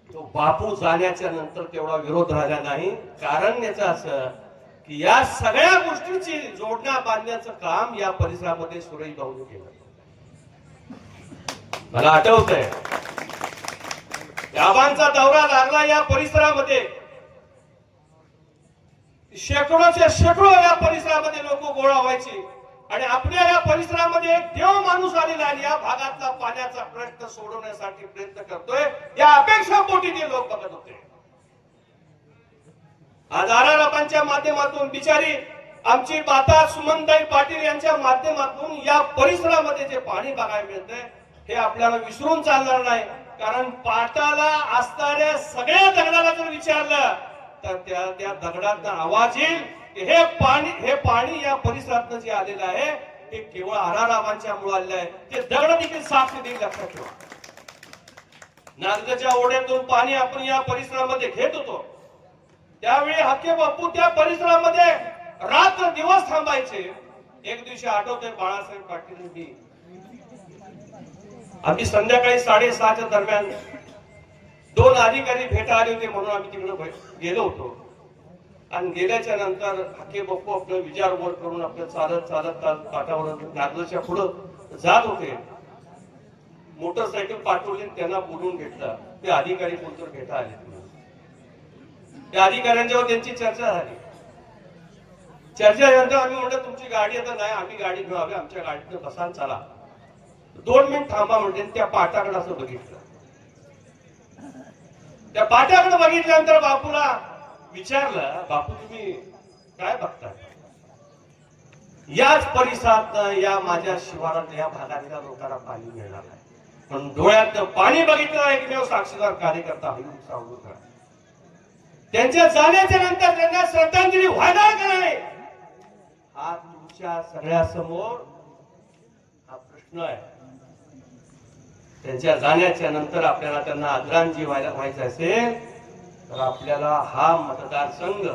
तो बापू जाण्याच्या नंतर तेवढा विरोध राहिला नाही. कारण याचं असं की या सगळ्या गोष्टीची जोडण्या बांधण्याचं काम या परिसरामध्ये सुरेश भाऊने केलं. मला आठवतंय आबांचा दौरा लागला या परिसरामध्ये, शेकडो या परिसरामध्ये लोक गोळा व्हायचे. आणि आपल्या या परिसरामध्ये एक देव माणूस आलेला आहे, या भागातला पाण्याचा प्रश्न सोडवण्यासाठी प्रयत्न करतोय, या अपेक्षा पोटी ते लोक बघत होते. आज आराराबांच्या माध्यमातून बिचारी आमची माता सुमनताई पाटील यांच्या माध्यमातून या परिसरामध्ये जे पाणी बघायला मिळतंय हे आपल्याला विसरून चालणार नाही. कारण पाटाला असणाऱ्या सगळ्या दगडाला जर विचारलं तर त्या दगडातनं आवाज येईल की हे पाणी या परिसरातनं जे आलेलं आहे हे केवळ आराराबांच्या मुळे आलेलं आहे. ते दगड देखील साफ देईल, लक्षात ठेवा. नागदच्या ओढ्यातून पाणी आपण या परिसरामध्ये घेत होतो त्यावेळी हक्के बापू त्या परिसरामध्ये रात्र दिवस थांबायचे. एक दिवशी आठवतोय बाळासाहेब पाटील आम्ही संध्याकाळी 6:30च्या दरम्यान 2 अधिकारी भेटा आले होते म्हणून आम्ही तिकडे गेलो होतो. आणि गेल्याच्या नंतर हक्के बापू आपलं विचार वर करून आपलं चालत काठावर नागदच्या पुढं जात होते. मोटरसायकल पाठवली, त्यांना बोलून घेतलं. ते अधिकारी कोणतर भेटा आले. त्या अधिकाऱ्यांच्यावर त्यांची चर्चा झाली. चर्चेनंतर आम्ही म्हटलं तुमची गाडी आता नाही, आम्ही गाडी घेऊ, आमच्या गाडीतनं बसा चला. 2 मिनिट थांबा म्हणजे त्या पाटाकडे असं बघितलं. त्या पाटाकडे बघितल्यानंतर बापूला विचारलं, बापू तुम्ही काय बघताय? याच परिसरात या माझ्या शिवारात या भागातल्या लोकांना पाणी मिळणार आहे. पण डोळ्यात पाणी बघितलं एकमेव साक्षीदार कार्यकर्ता सांगू. त्यांच्या जाण्याच्या नंतर त्यांना श्रद्धांजली व्हायला का नाही हा तुमच्या सगळ्या समोर हा प्रश्न आहे. त्यांच्या जाण्याच्या नंतर आपल्याला त्यांना आदरांजली व्हायचं असेल तर आपल्याला हा मतदारसंघ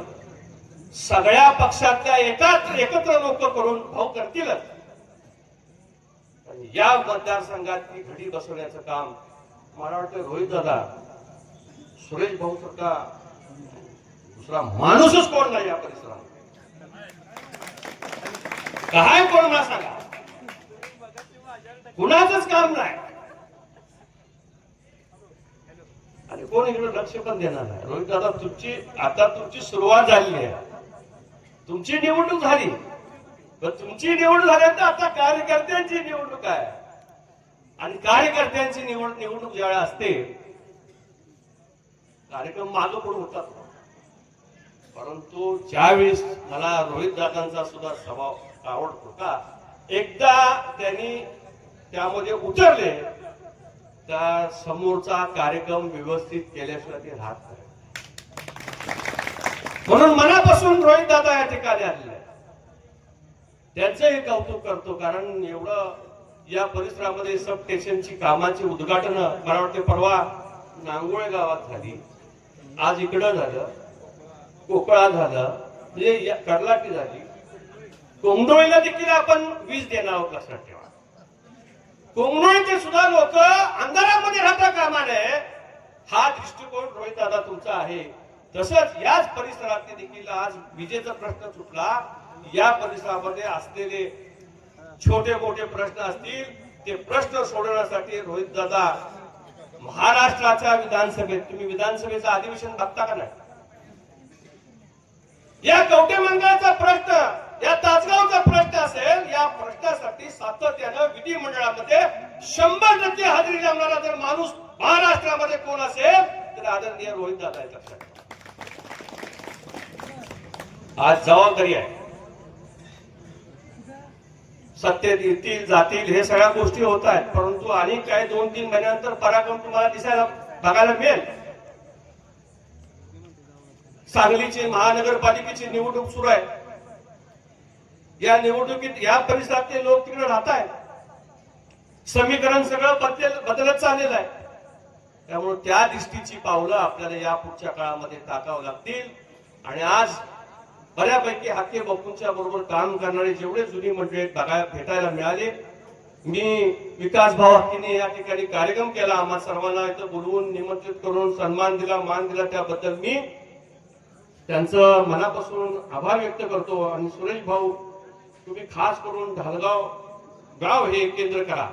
सगळ्या पक्षातल्या एकत्र लोक करून भाऊ करतीलच. या मतदारसंघातली घडी बसवण्याचं काम मला वाटतं रोहित दादा, सुरेश भाऊ सारखा दुसरा माणूसच कोण नाही या परिसरात. काय कोण मला सांगा, कुणाचंच काम नाही. आणि आणि कोण इकडे लक्ष पण देणार नाही. रोहित दादा तुमची सुरुवात झाली आहे, तुमची निवडणूक झाली, पण तुमची निवडणूक झाल्यानंतर आता कार्यकर्त्यांची निवडणूक आहे. आणि कार्यकर्त्यांची निवडणूक ज्यावेळेला असते, कार्यक्रम मागं पुढे होतात, परंतु ज्यावेळेस मला रोहित दादांचा सुद्धा स्वभाव आवडतो का, एकदा त्यांनी त्यामध्ये उतरले तर समोरचा कार्यक्रम व्यवस्थित केल्याशिवाय ते राहत नाही. म्हणून मनापासून रोहित दादा या ठिकाणी आलेले, त्यांचंही कौतुक करतो. कारण एवढं या परिसरामध्ये सब स्टेशनची कामाची उद्घाटन मला वाटते परवा नांगोळे गावात झाली, आज इकडं झालं, कोकळा झालं, म्हणजे कर्लाटी झाली, कोंगडोळीला देखील आपण वीज देणार आहोत लक्षात ठेवा. कोंगडोळीचे सुद्धा लोक अंधारामध्ये राहता कामा नये, हा दृष्टिकोन रोहित दादा तुमचा आहे. तसंच याच परिसरात देखील आज विजेचा प्रश्न सुटला. या परिसरामध्ये असलेले छोटे मोठे प्रश्न असतील ते प्रश्न सोडवण्यासाठी रोहित दादा महाराष्ट्राच्या विधानसभेत, तुम्ही विधानसभेचं अधिवेशन बघता का नाही, या कवठे मंगळाचा प्रश्न, या तासगावचा प्रश्न असेल, या प्रश्नासाठी सातत्यानं विधिमंडळामध्ये 100% हजेरी लावणारा जर माणूस महाराष्ट्रामध्ये कोण असेल तर आदरणीय रोहित दादा आहे. लक्षात आज जबाबदारी आहे. सत्तेत येतील जातील हे सगळ्या गोष्टी होत आहेत, परंतु आणि काही 2-3 महिन्यानंतर पराक्रम तुम्हाला दिसायला बघायला मिळेल. सांगलीची महानगरपालिकेची निवडणूक सुरू आहे. या निवडणुकीत या परिसरातले लोक तिकडे राहत आहेत. समीकरण सगळं बदलत चाललेलं आहे. त्यामुळे त्या दृष्टीची पावलं आपल्याला या पुढच्या काळामध्ये टाकावं लागतील. आणि आज बऱ्यापैकी हाके बापूंच्या बरोबर काम करणारे जेवढे जुनी मंडळी भेटायला मिळाले. मी विकास भाऊ हक्कीने या ठिकाणी कार्यक्रम केला, आम्हा सर्वांना इथं बोलवून निमंत्रित करून सन्मान दिला, मान दिला, त्याबद्दल मी त्यांचं मनापासून आभार व्यक्त करतो. आणि सुरेश भाऊ, तुम्ही खास करून ढालगाव गाव हे केंद्र करा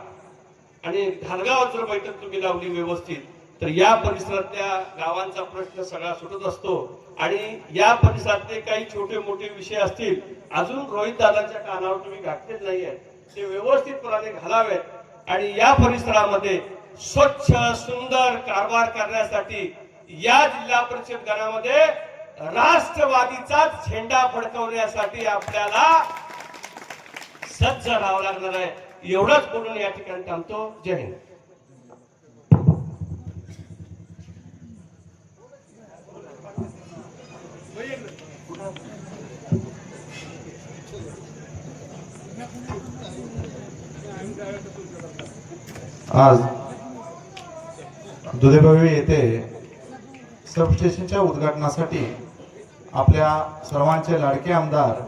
आणि ढालगावात जर बैठक तुम्ही लावली व्यवस्थित तर या परिसरातल्या गावांचा प्रश्न सगळा सुटत असतो. आणि या परिसरातले काही छोटे मोठे विषय असतील अजून रोहित दादांच्या कानावर तुम्ही घातलेच नाहीये, ते व्यवस्थितपणे घालावेत आणि या परिसरामध्ये स्वच्छ सुंदर कारभार करण्यासाठी या जिल्हा परिषद गणामध्ये राष्ट्रवादीचा झेंडा फडकवण्यासाठी आपल्याला सज्ज राहावं लागणार आहे. एवढंच बोलून या ठिकाणी थांबतो. जय हिंद. आज दुधेभावी येथे सबस्टेशनच्या उद्घाटनासाठी आपल्या सर्वांचे लाडके आमदार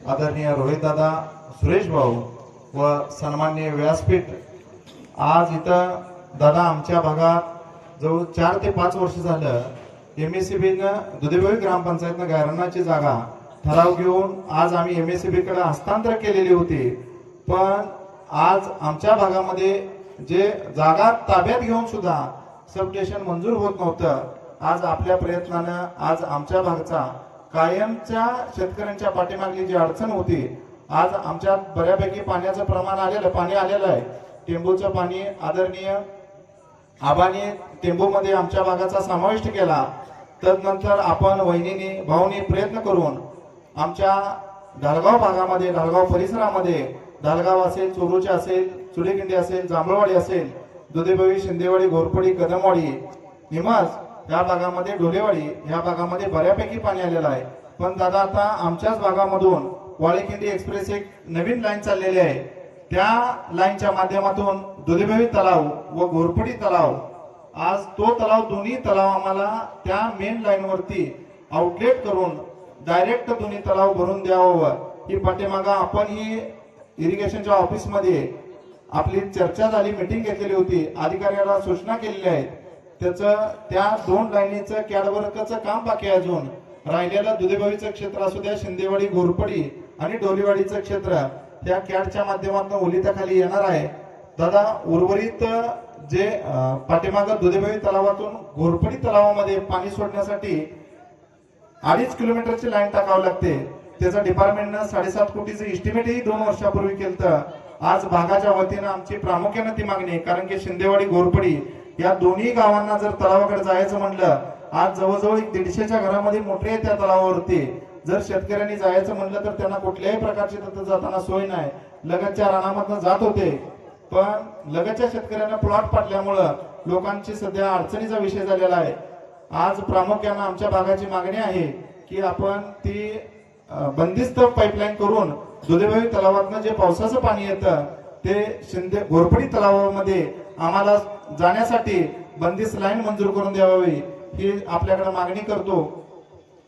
आदरणीय रोहितदादा, सुरेश भाऊ व सन्माननीय व्यासपीठ, आज इथं दादा आमच्या भागात जवळ 4 ते 5 वर्ष झालं MSCBनं दुधेभावी ग्रामपंचायतनं गायरनाची जागा ठराव घेऊन आज आम्ही MSCB कडे हस्तांतर केलेली होती. पण आज आमच्या भागामध्ये जे जागा ताब्यात घेऊन सुद्धा सबस्टेशन मंजूर होत नव्हतं. आज आपल्या प्रयत्नानं आज आमच्या भागाचा कायमच्या शेतकऱ्यांच्या पाठीमागली जी अडचण होती, आज आमच्या बऱ्यापैकी पाण्याचं प्रमाण पाणी आलेलं आहे. टेंबूचं पाणी आदरणीय आबाने टेंबूमध्ये आमच्या भागाचा समाविष्ट केला. तदनंतर आपण वहिनीने भाऊनी प्रयत्न करून आमच्या ढालगाव भागामध्ये, ढालगाव परिसरामध्ये, ढालगाव असेल, चोरूचे असेल, चुडेखिंडी असेल, जांभळवाडी असेल, दुधेभावी, शिंदेवाडी, घोरपडी, कदमवाडी, निमाज या भागामध्ये, ढोलेवाडी या भागामध्ये बऱ्यापैकी पाणी आलेलं आहे. पण दादा आता आमच्याच भागामधून वाळेखिंडी एक्सप्रेस एक नवीन लाईन चाललेली आहे. त्या लाईनच्या माध्यमातून दुधेभावी तलाव व घोरपडी तलाव, आज तो तलाव, दोन्ही तलाव आम्हाला त्या मेन लाईन वरती आउटलेट करून डायरेक्ट दोन्ही तलाव भरून द्यावं. ही पाठीमागा आपण ही इरिगेशनच्या ऑफिसमध्ये आपली चर्चा झाली, मीटिंग घेतलेली होती, अधिकाऱ्याला सूचना केलेल्या आहेत. त्याचं त्या 2 लाईनीचं कॅडवर्कचं काम बाकी आहे. अजून राहिलेलं दुधेभावीचं क्षेत्र असू द्या, शिंदेवाडी, घोरपडी आणि डोलीवाडीचं क्षेत्र त्या कॅडच्या माध्यमातून ओलिताखाली येणार आहे. दादा उर्वरित जे पाठीमागं दुधेबाई तलावातून घोरपडी तलावामध्ये पाणी सोडण्यासाठी 2.5 किलोमीटरची लाईन टाकावी लागते. त्याचं डिपार्टमेंटनं 7.5 कोटीचं इस्टिमेटही 2 वर्षापूर्वी केलं. आज भागाच्या वतीनं आमची प्रामुख्याने ती मागणी आहे, कारण की शिंदेवाडी घोरपडी या दोन्ही गावांना जर तलावाकडे जायचं म्हणलं, आज जवळजवळ 150च्या घरामध्ये मोटरी आहे त्या तलावावरती. जर शेतकऱ्यांनी जायचं म्हणलं तर त्यांना कुठल्याही प्रकारची तिथं जाताना सोय नाही. लगतच्या रानामधनं जात होते, पण लगतच्या शेतकऱ्यांना प्लॉट पाडल्यामुळं लोकांची सध्या अडचणीचा विषय झालेला आहे. आज प्रामुख्यानं आमच्या भागाची मागणी आहे की आपण ती बंदिस्त पाईपलाईन करून दुधेबाई तलावातनं जे पावसाचं पाणी येतं ते शिंदे घोरपडी तलावामध्ये आम्हाला जाण्यासाठी बंदिस्त लाईन मंजूर करून द्यावी ही आपल्याकडे मागणी करतो.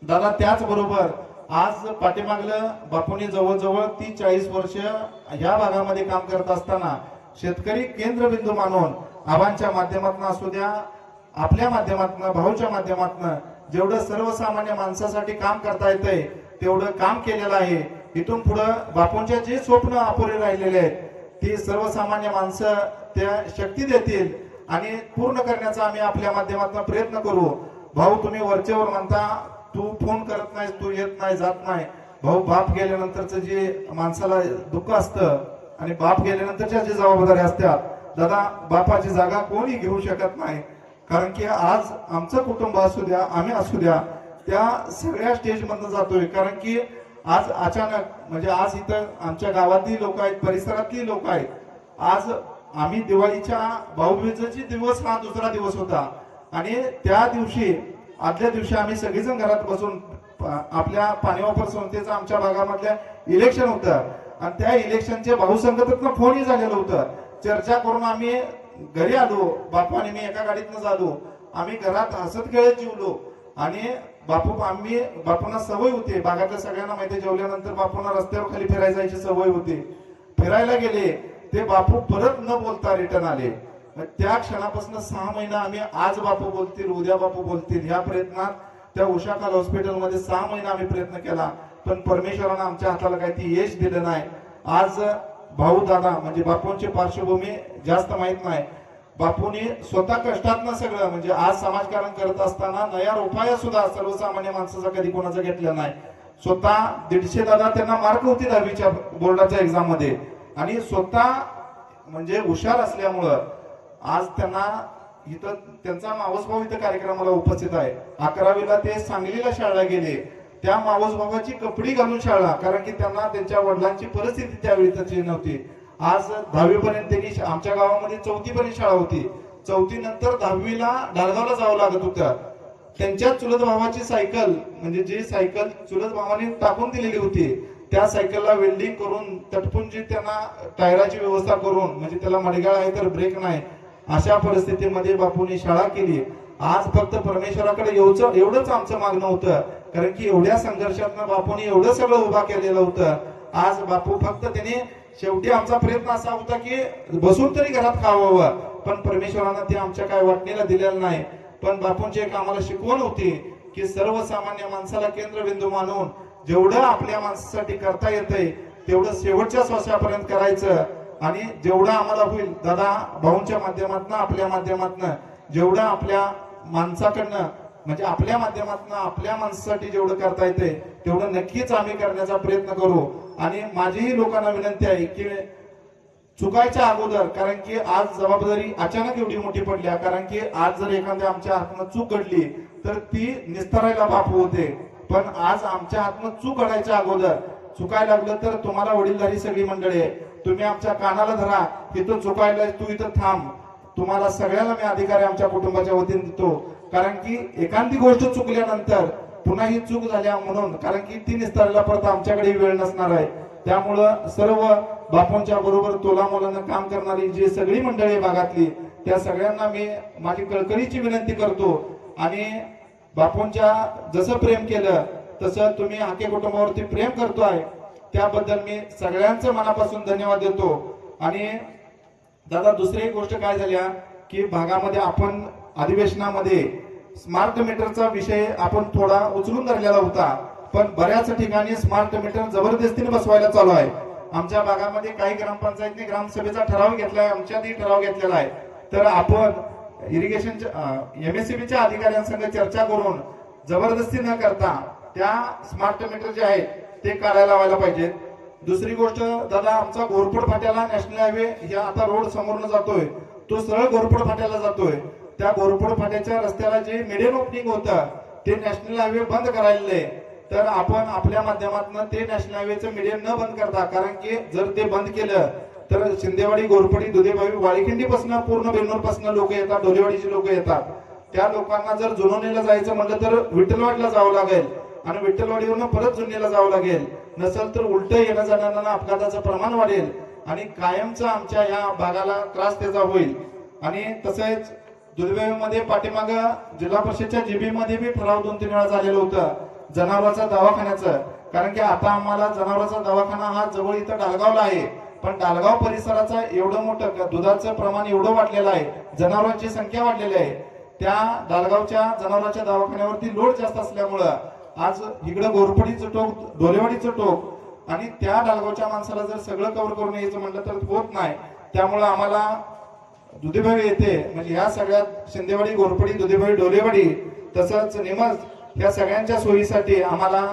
दादा, त्याचबरोबर आज पाठीमागलं बापूंनी जवळजवळ 30-40 वर्ष ह्या भागामध्ये काम करत असताना शेतकरी केंद्रबिंदू मानून आबांच्या माध्यमातून असू द्या, आपल्या माध्यमातून, भाऊच्या माध्यमातून जेवढं सर्वसामान्य माणसासाठी काम करता येतंय तेवढं काम केलेलं आहे. इथून पुढे बापूंच्या जे स्वप्न अपुरे राहिलेले आहेत ती सर्वसामान्य माणसं त्या शक्ती देतील आणि पूर्ण करण्याचा आम्ही आपल्या माध्यमातून प्रयत्न करू. भाऊ, तुम्ही वरचेवर म्हणता तू फोन करत नाही, तू येत नाही, जात नाही. भाऊ, बाप गेल्यानंतरच जे माणसाला दुःख असतं आणि बाप गेल्यानंतरच्या जे जबाबदाऱ्या असतात, दादा, बापाची जागा कोणी घेऊ शकत नाही. कारण की आज आमचं कुटुंब असू द्या, आम्ही असू द्या, त्या सगळ्या स्टेज मधनं जातोय. कारण की आज अचानक म्हणजे आज इथं आमच्या गावातली लोक आहेत, परिसरातली लोक आहेत. आज आम्ही दिवाळीच्या भाऊबीजेचा दिवस हा दुसरा दिवस होता आणि त्या दिवशी आदल्या दिवशी आम्ही सगळेजण घरात बसून आपल्या पाणी वापर संस्थेचं आमच्या भागामधल्या इलेक्शन होतं आणि त्या इलेक्शनचे भाऊसंगतीतनं फोनही झालेलं होतं. चर्चा करून आम्ही घरी आलो, बापू आणि मी एका गाडीतनं झालो. आम्ही घरात हसत खेळत जेवलो आणि बापूंना सवय होती, भागातल्या सगळ्यांना माहिती, जेवल्यानंतर बापूंना रस्त्यावर खाली फिरायला जायची सवय होती. फिरायला गेले ते बापू परत न बोलता रिटर्न आले. त्या क्षणापासून 6 महिना आम्ही आज बापू बोलतील, उद्या बापू बोलतील ह्या प्रयत्नात त्या उषाखाल हॉस्पिटलमध्ये 6 महिना आम्ही प्रयत्न केला, पण परमेश्वरानं आमच्या हाताला काही ती यश दिलं नाही. आज भाऊ दादा म्हणजे बापूंची पार्श्वभूमी जास्त माहित नाही. बापूंनी स्वतः कष्टातनं सगळं म्हणजे आज समाजकारण करत असताना नया रुपया सुद्धा सर्वसामान्य माणसाचा कधी कोणाचा घेतला नाही. स्वतः 150 दादा त्यांना मार्क होती 10वीच्या बोर्डाच्या एक्झाम मध्ये आणि स्वतः म्हणजे हुशार असल्यामुळं आज त्यांना इथं त्यांचा मावस भाऊ इथं कार्यक्रमाला उपस्थित आहे. 11वीला ते सांगलीला शाळेला गेले, त्या मावस भावाची कपडी घालून शाळा, कारण की त्यांना त्यांच्या वडिलांची परिस्थिती त्यावेळी तशी नव्हती. आज 10वी पर्यंत त्यांनी आमच्या गावामध्ये 4थी पर्यंत शाळा होती. 4थी नंतर 10वीला ढालगावला जावं लागत होतं. त्यांच्या चुलत भावाची सायकल म्हणजे जी सायकल चुलत भावाने टाकून दिलेली होती त्या सायकलला वेल्डिंग करून तटपुंजी त्यांना टायराची व्यवस्था करून म्हणजे त्याला मडगाळ आहे तर ब्रेक नाही अशा परिस्थितीमध्ये बापूंनी शाळा केली. आज फक्त परमेश्वराकडे एवढंच आमचं मागणं होतं, कारण की एवढ्या संघर्षातनं बापूंनी एवढं सगळं उभा केलेलं होतं. आज बापू फक्त त्यांनी शेवटी आमचा प्रयत्न असा होता की बसून तरी घरात खावावं, पण परमेश्वरानं ते आमच्या काय वाटणीला दिलेलं नाही. पण बापूंची एक आम्हाला शिकवण होती की सर्वसामान्य माणसाला केंद्रबिंदू मानून जेवढं आपल्या माणसासाठी करता येतंय तेवढं शेवटच्या श्वासापर्यंत करायचं आणि जेवढं आम्हाला होईल दादा भाऊंच्या माध्यमातून आपल्या माध्यमातून जेवढं आपल्या माणसाकडनं म्हणजे आपल्या माध्यमातून आपल्या माणसासाठी जेवढं करता येते तेवढं नक्कीच आम्ही करण्याचा प्रयत्न करू. आणि माझीही लोकांना विनंती आहे की चुकायच्या अगोदर, कारण की आज जबाबदारी अचानक एवढी मोठी पडली, कारण की आज जर एखाद्या आमच्या हातनं चूक घडली तर ती निस्तारायला बापू होते, पण आज आमच्या हातनं चूक घडायच्या अगोदर चुकायला लागलं तर तुम्हाला वडीलधारी सगळी मंडळी आहे, तुम्ही आमच्या कानाला धरा, इथं चुकायला तू इथं थांब, तुम्हाला सगळ्यांना मी अधिकारी आमच्या कुटुंबाच्या वतीने देतो. कारण की एखादी गोष्ट चुकल्यानंतर पुन्हा ही चूक झाल्या म्हणून, कारण की ती निस्तारायला परत आमच्याकडे वेळ नसणार आहे. त्यामुळं सर्व बापूंच्या बरोबर तोलामोलानं काम करणारी जी सगळी मंडळी भागातली त्या सगळ्यांना मी माझी कळकळीची विनंती करतो. आणि बापूंच्या जसं प्रेम केलं तसं तुम्ही हाके कुटुंबावरती प्रेम करतोय त्याबद्दल मी सगळ्यांचं मनापासून धन्यवाद देतो. आणि दादा दुसरी एक गोष्ट काय झाल्या की भागामध्ये आपण अधिवेशनामध्ये स्मार्ट मीटरचा विषय आपण थोडा उचलून धरलेला होता, पण बऱ्याच ठिकाणी स्मार्ट मीटर जबरदस्तीने बसवायला चालू आहे. आमच्या भागामध्ये काही ग्रामपंचायतने ग्रामसभेचा ठराव घेतलाय, आमच्यातही ठराव घेतलेला आहे. तर आपण इरिगेशनच्या MSCBच्या अधिकाऱ्यांसंग चर्चा करून जबरदस्ती न करता त्या स्मार्ट मीटर जे आहेत ते काढायला लावायला पाहिजेत. दुसरी गोष्ट दादा, आमचा घोरपड फाट्याला नॅशनल हायवे ह्या आता रोड समोरनं जातोय, तो सरळ घोरपड फाट्याला जातोय. त्या घोरपड फाट्याच्या रस्त्याला जे मिडियन ओपनिंग होतं ते नॅशनल हायवे बंद करायला आहे. तर आपण आपल्या माध्यमातून ते नॅशनल हायवेचं मिडियन न बंद करता, कारण की जर ते बंद केलं तर शिंदेवाडी, गोरपडी, दुधेबावी, वाळीखिंडीपासून पूर्ण बेंगलोरपासून लोक येतात, डोलेवाडीची लोक येतात. त्या लोकांना जर जुनोनीला जायचं म्हटलं तर विठ्ठलवाडीला जावं लागेल आणि विठ्ठलवाडीवरून परत जुन्नीला जावं लागेल. नसेल तर उलट येणं जाणाऱ्यांना अपघाताचं प्रमाण वाढेल आणि कायमचा आमच्या या भागाला त्रास त्याचा होईल. आणि तसेच दुधेबावीमध्ये पाठीमाग जिल्हा परिषदच्या GB मध्ये बी ठराव 2-3 वेळा झालेलं होतं जनावरांचा दवाखान्याचं. कारण की आता आम्हाला जनावरांचा दवाखाना हा जवळ इथं डालगावला आहे, पण डालगाव परिसराचा एवढं मोठं दुधाचं प्रमाण एवढं वाढलेलं आहे, जनावरांची संख्या वाढलेली आहे. त्या डालगावच्या जनावरांच्या दवाखान्यावरती लोड जास्त असल्यामुळं आज इकडं गोरपडीचं टोक, डोलेवाडीचं टोक आणि त्या डालगावच्या माणसाला जर सगळं कव्हर करून यायचं म्हटलं तर होत नाही. त्यामुळं आम्हाला दुधेबावी येथे म्हणजे ह्या सगळ्यात शिंदेवाडी, गोरपडी, दुधेबावी, डोलेवाडी तसंच निमज ह्या सगळ्यांच्या सोयीसाठी आम्हाला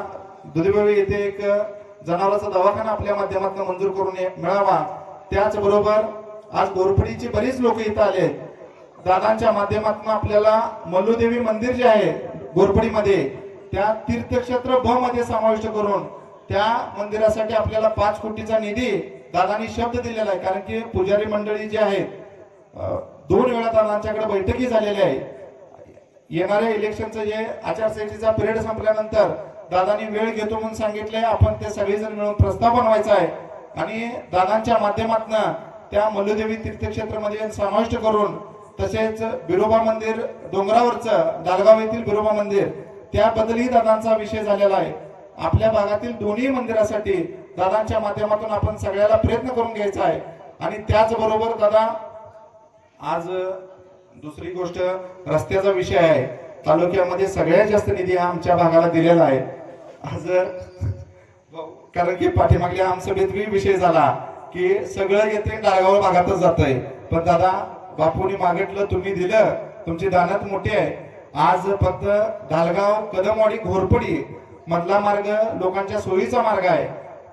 दुधेबावी येथे एक जनावरांचा दवाखाना आपल्या माध्यमातून मंजूर करून मिळावा. त्याचबरोबर आज गोरपडीची बरीच लोक इथं आले. दादांच्या माध्यमातून आपल्याला मल्लूदेवी मंदिर जे आहे गोरपडीमध्ये त्या तीर्थक्षेत्र ब मध्ये समाविष्ट करून त्या मंदिरासाठी आपल्याला 5 कोटीचा निधी दादांनी शब्द दिलेला आहे. कारण की पुजारी मंडळी जे आहेत 2 वेळा दादांच्याकडे बैठकी झालेल्या आहेत. येणाऱ्या इलेक्शनचं जे आचारसंहितेचा पिरियड संपल्यानंतर दादांनी वेळ घेतो म्हणून सांगितलंय. आपण ते सगळेजण मिळून प्रस्ताव बनवायचा आहे आणि दादांच्या माध्यमातून त्या मल्लूदेवी तीर्थक्षेत्रामध्ये समाविष्ट करून तसेच बिरोबा मंदिर डोंगरावरचं डालगाव येथील बिरोबा मंदिर त्याबद्दलही दादांचा विषय झालेला आहे. आपल्या भागातील दोन्ही मंदिरासाठी दादांच्या माध्यमातून आपण सगळ्याला प्रयत्न करून घ्यायचा आहे. आणि त्याचबरोबर दादा आज दुसरी गोष्ट रस्त्याचा विषय आहे. तालुक्यामध्ये सगळ्यात जास्त निधी आमच्या भागाला दिलेला आहे. आज कारण की पाठीमागल्या आमसभेत विषय झाला की सगळं येते डाळगाव भागातच जात आहे. पण दादा बापूंनी मागितलं, तुम्ही दिलं, तुमची दानत मोठी आहे. आज फक्त ढालगाव, कदमवाडी, घोरपडी मधला मार्ग लोकांच्या सोयीचा मार्ग आहे.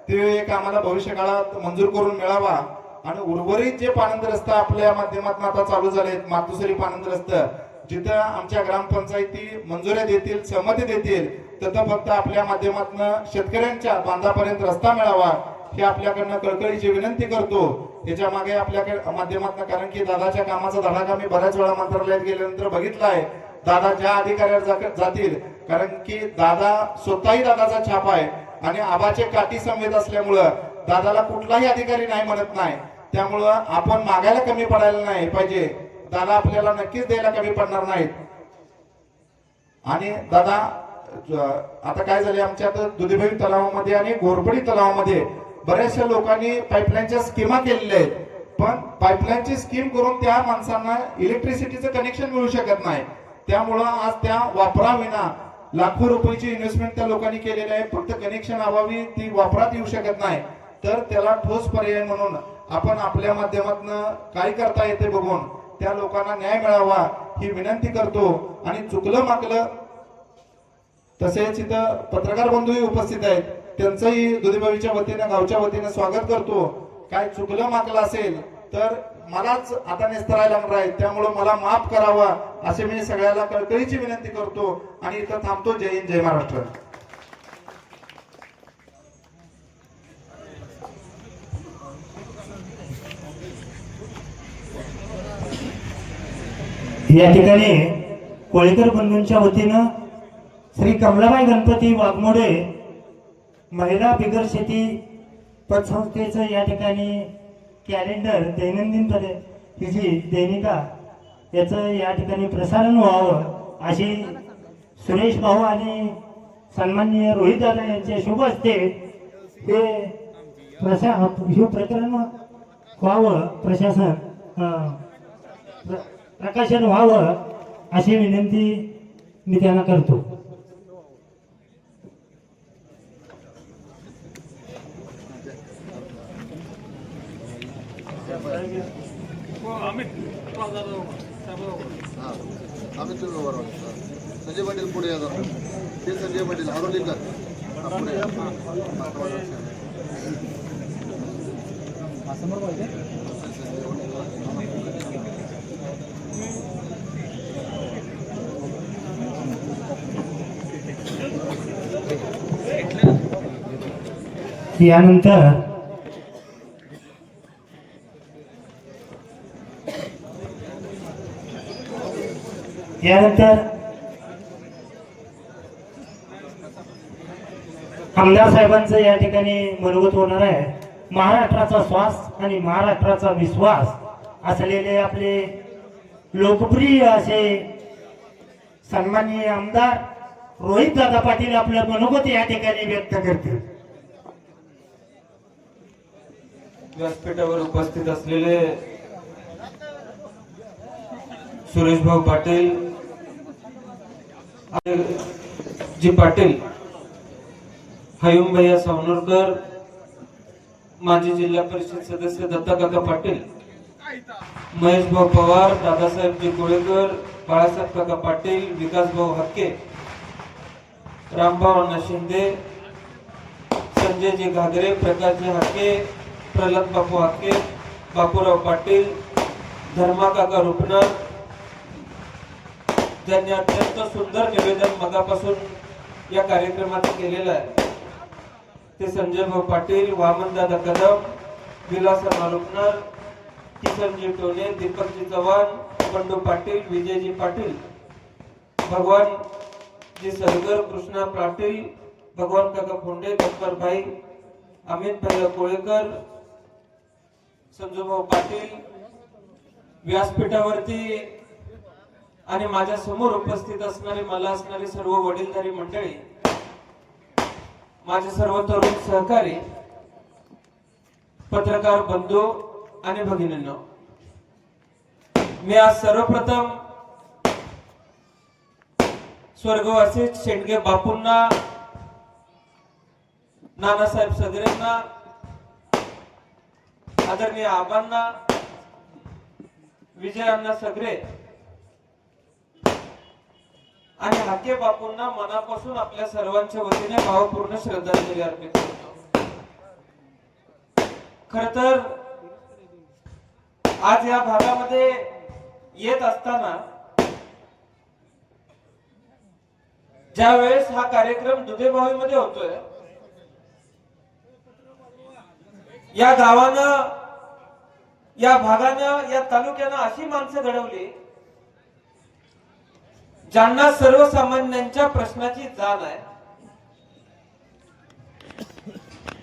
ते एक आम्हाला भविष्य काळात मंजूर करून मिळावा. आणि उर्वरित जे पानंद रस्ता आपल्या माध्यमातून आता चालू झालेत, मातुसरी पानंद रस्ता, जिथं आमच्या ग्रामपंचायती मंजुऱ्या देतील, सहमती देतील, तिथं फक्त आपल्या माध्यमातून शेतकऱ्यांच्या बांधापर्यंत रस्ता मिळावा ही आपल्याकडनं कळकळीची विनंती करतो. याच्या मागे आपल्याकडे माध्यमातून, कारण की दादाच्या कामाचा धडाका मी बऱ्याच वेळा मंत्रालयात गेल्यानंतर बघितला आहे. दादा ज्या अधिकाऱ्यावर जातील, कारण की दादा स्वतःही दादाचा छाप आहे आणि आबाचे काठी समेत असल्यामुळं दादाला कुठलाही अधिकारी नाही म्हणत नाही. त्यामुळं आपण मागायला कमी पडायला नाही पाहिजे. दादा आपल्याला नक्कीच द्यायला कमी पडणार नाहीत. आणि दादा आता काय झाले, आमच्या दुधेबावी तलावामध्ये आणि घोरपडी तलावामध्ये बऱ्याचशा लोकांनी पाईपलाईनच्या स्कीमा केलेल्या आहेत. पण पाईपलाईनची स्कीम करून त्या माणसांना इलेक्ट्रिसिटीचं कनेक्शन मिळू शकत नाही. त्यामुळं आज त्या वापराविना लाखो रुपयाची इन्व्हेस्टमेंट त्या लोकांनी केलेली आहे. फक्त कनेक्शन अभावी ती वापरात येऊ शकत नाही. तर त्याला ठोस पर्याय म्हणून आपण आपल्या माध्यमातून काय करता येते बघून त्या लोकांना न्याय मिळावा ही विनंती करतो. आणि चुकलं माकलं तसेच इथं पत्रकार बंधूही उपस्थित आहेत, त्यांचंही दुधेबावीच्या वतीनं, गावच्या वतीनं स्वागत करतो. काय चुकलं माकलं असेल तर मलाच आता निस्तरायला लागणार आहे, त्यामुळे मला माफ करावा असे मी सगळ्याला कळकळीची विनंती करतो आणि इथं थांबतो. जय हिंद, जय महाराष्ट्र. या ठिकाणी कोळीकर बंधूंच्या वतीनं श्री कमलाबाई गणपती वाघमोडे महिला बिगर शेती पतसंस्थेचं या ठिकाणी कॅलेंडर, दैनंदिन ही जी दैनिका याचं या ठिकाणी प्रसारण व्हावं अशी सुरेश भाऊ आणि सन्माननीय रोहित दादा यांच्या शुभ हस्ते हे प्रकरण व्हावं, प्रकाशन व्हावं अशी विनंती मी त्यांना करतो. अमित आम्ही तुम्ही बरोबर संजय पाटील पुढे या जरा. ते संजय पाटील हरोलीकर पुढे या. समोर पाहिजे. यानंतर आमदार साहेबांचं या ठिकाणी मनोगत होणार आहे. महाराष्ट्राचा श्वास आणि महाराष्ट्राचा विश्वास असलेले आपले लोकप्रिय असे सन्माननीय आमदार रोहित दादा पाटील आपलं मनोगत या ठिकाणी व्यक्त करतील. व्यासपीठावर उपस्थित असलेले सुरेश भाऊ पाटील, जी पाटील, हयूम भैया सावनोरकर, माजी जिल्हा परिषद सदस्य दत्ता काका पाटील, महेश भाऊ पवार, दादासाहेब जी कोळेकर, बाळासाहेब काका पाटील, विकास भाऊ हक्के, रामभाऊ अण्णा शिंदे, संजय जी घागरे, प्रकाश जी हक्के, प्रल्हाद बापू हक्के, बापूराव पाटील, धर्मा काका रुपनर, ज्यांनी अत्यंत सुंदर निवेदन मगापासून या कार्यक्रमात केलेलं आहे, ते संजय भाऊ पाटील, वामनदादा कदम, विलासराव रुपनर, किसनजी टोले, दीपकजी चव्हाण, बंडू पाटील, विजयजी पाटील, भगवान जी सरगर, कृष्णा पाटील, भगवान काका फोंडे, गब्बर भाई, अमित भैया कोळेकर, संजूभाऊ पाटील, व्यासपीठावरती आणि माझ्या समोर उपस्थित असणारे मला असणारे सर्व वडीलधारी मंडळी, माझे सर्व तरुण सहकारी, पत्रकार बंधू आणि भगिनींनो, मी आज सर्वप्रथम स्वर्गवासी शेंडगे बापूंना, नानासाहेब सगरेंना, आदरणीय आबांना, विजय अण्णा सगरे आणि हाके बापूंना मनापासून आपल्या सर्वांच्या वतीने भावपूर्ण श्रद्धांजली अर्पित करतो. खर तर आज या भागामध्ये येत असताना ज्या वेळेस हा कार्यक्रम दुधेभावीमध्ये होतोय, या गावानं, या भागानं, या तालुक्यानं अशी माणसं घडवली ज्यांना सर्वसामान्यांच्या प्रश्नाची जाण आहे.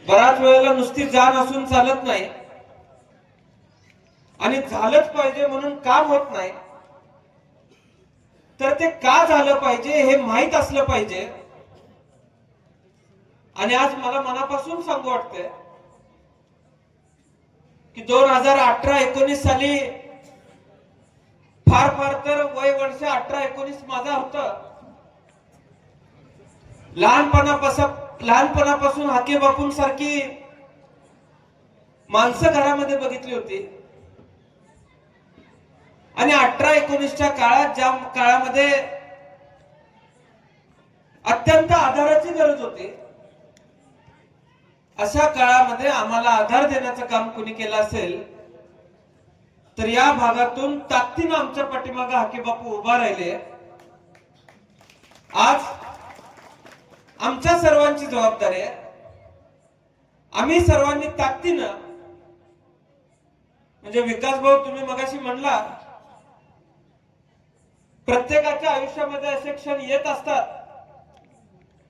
बराच वेळेला नुसती जाण असून चालत नाही आणि झालंच पाहिजे म्हणून काम होत नाही, तर ते का झालं पाहिजे हे माहित असलं पाहिजे. आणि आज मला मनापासून सांगू वाटतंय की 2018-19 साली फार फार तर वय वर्ष 18-19 माझा होतं. लहानपणापासून हाके बापूंसारखी माणसं घरामध्ये बघितली होती आणि 18-19च्या काळात, ज्या काळामध्ये अत्यंत आधाराची गरज होती, अशा काळामध्ये आम्हाला आधार देण्याचं काम कोणी केलं असेल तर या भागातून ताकदीनं आमच्या पाठीमागे हाके बापू उभा राहिले. आज आमच्या सर्वांची जबाबदारी आहे. आम्ही सर्वांनी ताकदीनं, म्हणजे विकास भाऊ तुम्ही मगाशी म्हणला, प्रत्येकाच्या आयुष्यामध्ये असे क्षण येत असतात,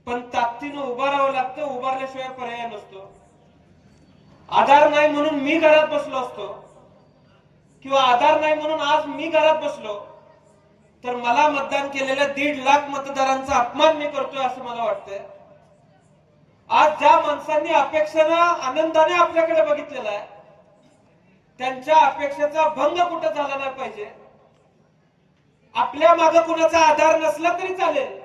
पण ताकदीनं उभा राहावं लागतं. उभारल्याशिवाय पर्याय नसतो. आधार नाही म्हणून मी घरात बसलो असतो किंवा आधार नाही म्हणून आज मी घरात बसलो तर मला मतदान केलेल्या 1.5 लाख मतदारांचा अपमान मी करतोय असं मला वाटतंय. आज ज्या माणसांनी अपेक्षेनं, आनंदाने आपल्याकडे बघितलेला आहे, त्यांच्या अपेक्षेचा भंग कुठं झाला नाही पाहिजे. आपल्या मागे कुणाचा आधार नसला तरी चालेल,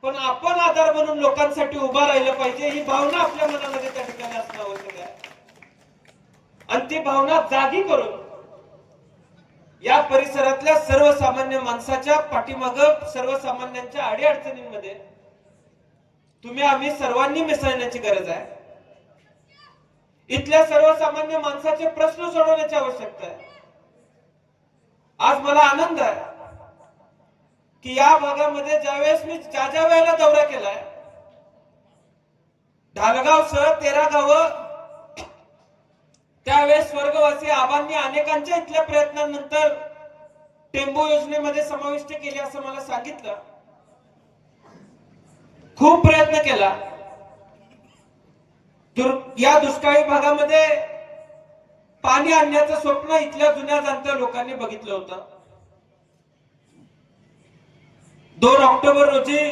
पण आपण आधार बनून लोकांसाठी उभा राहिलं पाहिजे, ही भावना आपल्या मनामध्ये त्या ठिकाणी असणं आवश्यक आहे. आणि ती भावना जागी करून या परिसरातल्या सर्वसामान्य माणसाच्या पाठीमागं सर्वसामान्यांच्या अडीअडचणींमध्ये तुम्ही आम्ही सर्वांनी मिसळण्याची गरज आहे. इथल्या सर्वसामान्य माणसाचे प्रश्न सोडवण्याची आवश्यकता आहे. आज मला आनंद आहे की या भागामध्ये ज्यावेळेस मी ज्या वेळेला दौरा केलाय, ढालगाव सह 13 गावं, त्यावेळेस स्वर्गवासी आबांनी अनेकांच्या इथल्या प्रयत्नांनंतर टेंबू योजनेमध्ये समाविष्ट केली असं मला सांगितलं. खूप प्रयत्न केला. या दुष्काळी भागामध्ये पाणी आणण्याचं स्वप्न इथल्या जुन्या जाणत्या लोकांनी बघितलं होतं. 2 ऑक्टोबर रोजी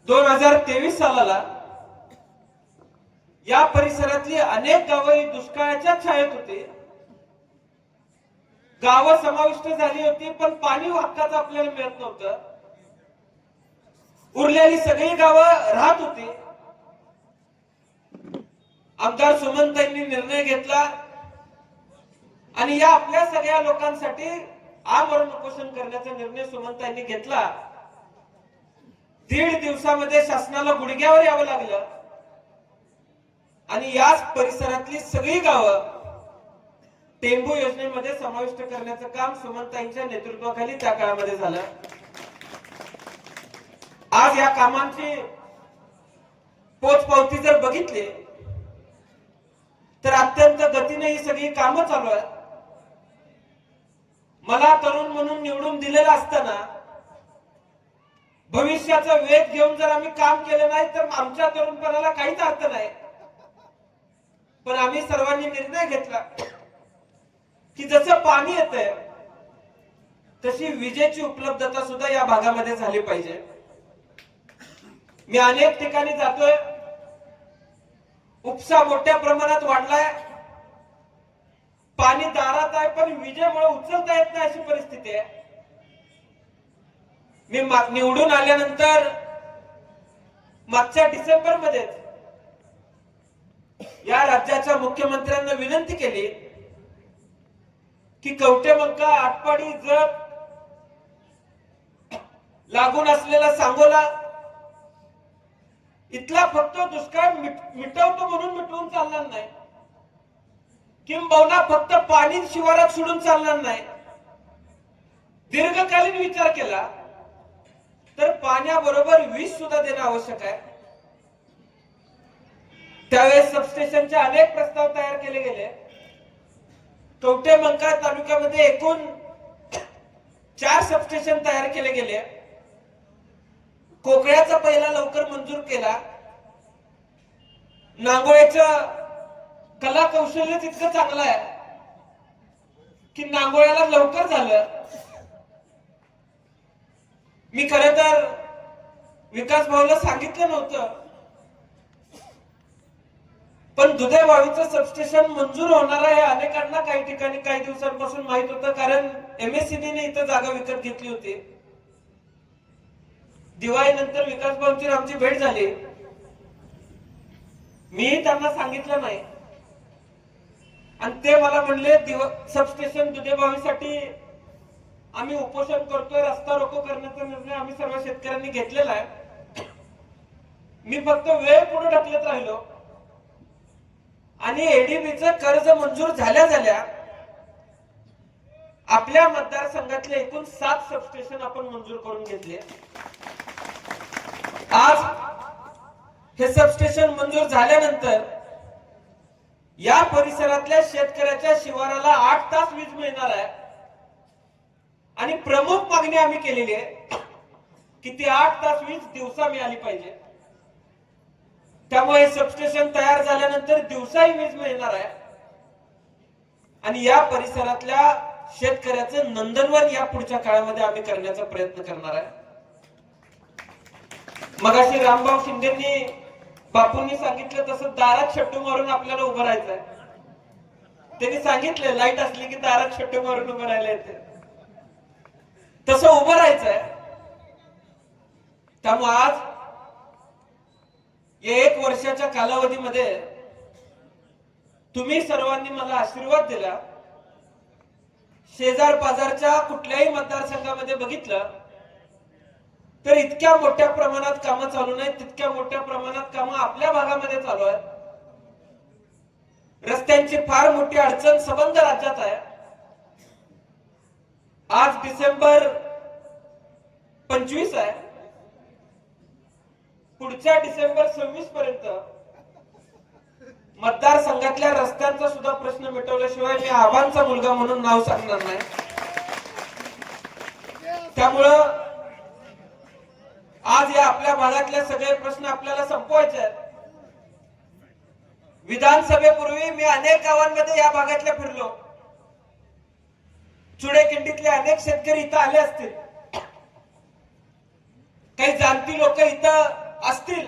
2023 सालाला या परिसरातली अनेक गावं ही दुष्काळाच्या छायेत होती. गावं समाविष्ट झाली होती, पण पाणी हक्काचं आपल्याला मिळत नव्हतं. उरलेली सगळी गावं राहत होती. आमदार सुमनताईंनी निर्णय घेतला आणि या आपल्या सगळ्या लोकांसाठी आमरण उपोषण करण्याचा निर्णय सुमनताईंनी घेतला. 1.5 दिवसामध्ये शासनाला गुडघ्यावर यावं लागलं आणि याच परिसरातली सगळी गावं टेंबू योजनेमध्ये समाविष्ट करण्याचं काम सुमनताईंच्या नेतृत्वाखाली त्या काळामध्ये झालं. आज या कामांची पोचपावती जर बघितली तर अत्यंत गतीने ही सगळी कामं चालू आहेत. मला तरुण म्हणून निवडून दिलेलं असताना भविष्याचा वेध घेऊन जर आम्ही काम केलं नाही तर आमच्या तरुणपणाला काहीच अर्थ नाही. पण आम्ही सर्वांनी निर्णय घेतला की जसं पाणी येतंय तशी विजेची उपलब्धता सुद्धा या भागामध्ये झाली पाहिजे. मी अनेक ठिकाणी जातोय, उपसा मोठ्या प्रमाणात वाढलाय, पाणी दारात आहे पण विजेमुळे उचलता येत नाही अशी परिस्थिती आहे. मी निवडून आल्यानंतर मागच्या डिसेंबर मध्ये या राज्याच्या मुख्यमंत्र्यांना विनंती केली की कवठेमंका, आटपाडी, जत लागून असलेला सांगोला इथला फक्त दुष्काळ मिटवतो म्हणून मिटवून चालणार नाही, किंबहुना फक्त पाणी शिवारात सोडून चालणार नाही. दीर्घकालीन विचार केला तर पाण्याबरोबर वीज सुद्धा देणं आवश्यक आहे. त्यावेळेस सबस्टेशनचे अनेक प्रस्ताव तयार केले गेले. कवठेमंका तालुक्यामध्ये एकूण 4 सबस्टेशन तयार केले गेले. कोकळ्याचा पहिला लवकर मंजूर केला. नांगोळ्याचं कला कौशल्य तितकं चांगलं आहे की नांगोळ्याला लवकर झालं. मी खरं तर विकास भाऊला सांगितलं नव्हतं, पण दुधेवाडीचं सबस्टेशन मंजूर होणार आहे अनेकांना काही ठिकाणी काही दिवसांपासून माहित होतं, कारण MSCBने इथं जागा विकत घेतली होती. दिवाळीनंतर विकास भाऊंची आमची भेट झाली. मी त्यांना सांगितलं नाही आणि ते मला म्हणले सबस्टेशन दुधेभावीसाठी आम्ही उपोषण करतोय, रस्ता रोको करण्याचा निर्णय आम्ही सर्व शेतकऱ्यांनी घेतलेला आहे. मी फक्त वेळ पुढे ढकलत राहिलो आणि ADBचं कर्ज मंजूर झाल्या आपल्या मतदारसंघातले एकूण 7 सबस्टेशन आपण मंजूर करून घेतले. आज हे सबस्टेशन मंजूर झाल्यानंतर या परिसरातल्या शेतकऱ्याच्या शिवाराला 8 तास वीज मिळणार आहे आणि प्रमुख मागणी आम्ही केलेली आहे की ती 8 तास वीज दिवसा मिळाली पाहिजे. त्यामुळे सबस्टेशन तयार झाल्यानंतर दिवसाही वीज मिळणार आहे आणि या परिसरातल्या शेतकऱ्याचं नंदनवन या पुढच्या काळामध्ये आम्ही करण्याचा प्रयत्न करणार आहे. मगाशी रामभाऊ शिंदेंनी बापूंनी सांगितलं तसं दारात शट्टू मारून आपल्याला उभं राहायचंय. त्यांनी सांगितलं लाईट असली की दारात शट्टू मारून उभं राहायला येते, तसं उभं राहायचंय. त्यामुळे आज 1 वर्षाच्या कालावधीमध्ये तुम्ही सर्वांनी मला आशीर्वाद दिला. शेजार पाजारच्या कुठल्याही मतदारसंघामध्ये बघितलं तर इतक्या मोठ्या प्रमाणात कामं चालू नाहीत, तितक्या मोठ्या प्रमाणात कामं आपल्या भागामध्ये चालू आहेत. रस्त्यांची फार मोठी अडचण सबंध राज्यात आहे. आज डिसेंबर 25 आहे. पुढच्या डिसेंबर 26 पर्यंत मतदारसंघातल्या रस्त्यांचा सुद्धा प्रश्न मिटवल्याशिवाय मी आबांचा मुलगा म्हणून नाव सांगणार नाही. त्यामुळं आज या आपल्या भागातले सगळे प्रश्न आपल्याला संपवायचे आहेत. विधानसभेपूर्वी मी अनेक गावांमध्ये या भागातल्या फिरलो. चुडेकिंडीतले अनेक शेतकरी इथं आले असतील, काही जाणती लोक इथं असतील.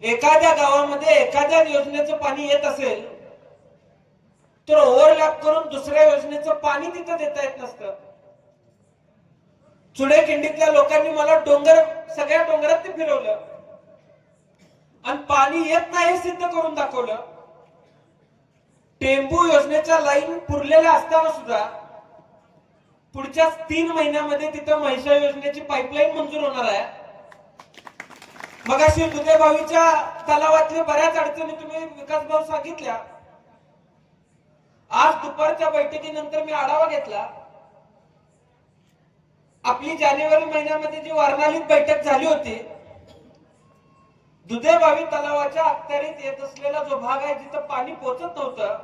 एखाद्या गावामध्ये एखाद्या योजनेचं पाणी येत असेल तर ओव्हरलॅप करून दुसऱ्या योजनेचं पाणी तिथं देता येत नसतं. चुडेकिंडीतल्या लोकांनी मला सगळ्या डोंगरात ते फिरवलं आणि पाणी येत नाही हे सिद्ध करून दाखवलं. टेंबू योजनेच्या लाईन पुरलेल्या असताना सुद्धा पुढच्या 3 महिन्यामध्ये तिथं म्हैसा योजनेची पाईपलाईन मंजूर होणार आहे. मगाशी दुधेबावीच्या तलावातल्या बऱ्याच अडचणी तुम्ही विकास भाऊ सांगितल्या. आज दुपारच्या बैठकीनंतर मी आढावा घेतला. आपली जानेवारी महिन्यामध्ये जी वारणालीत बैठक झाली होती, दुधेबावी तलावाच्या अखत्यारीत येत असलेला जो भाग आहे जिथं पाणी पोहोचत नव्हतं,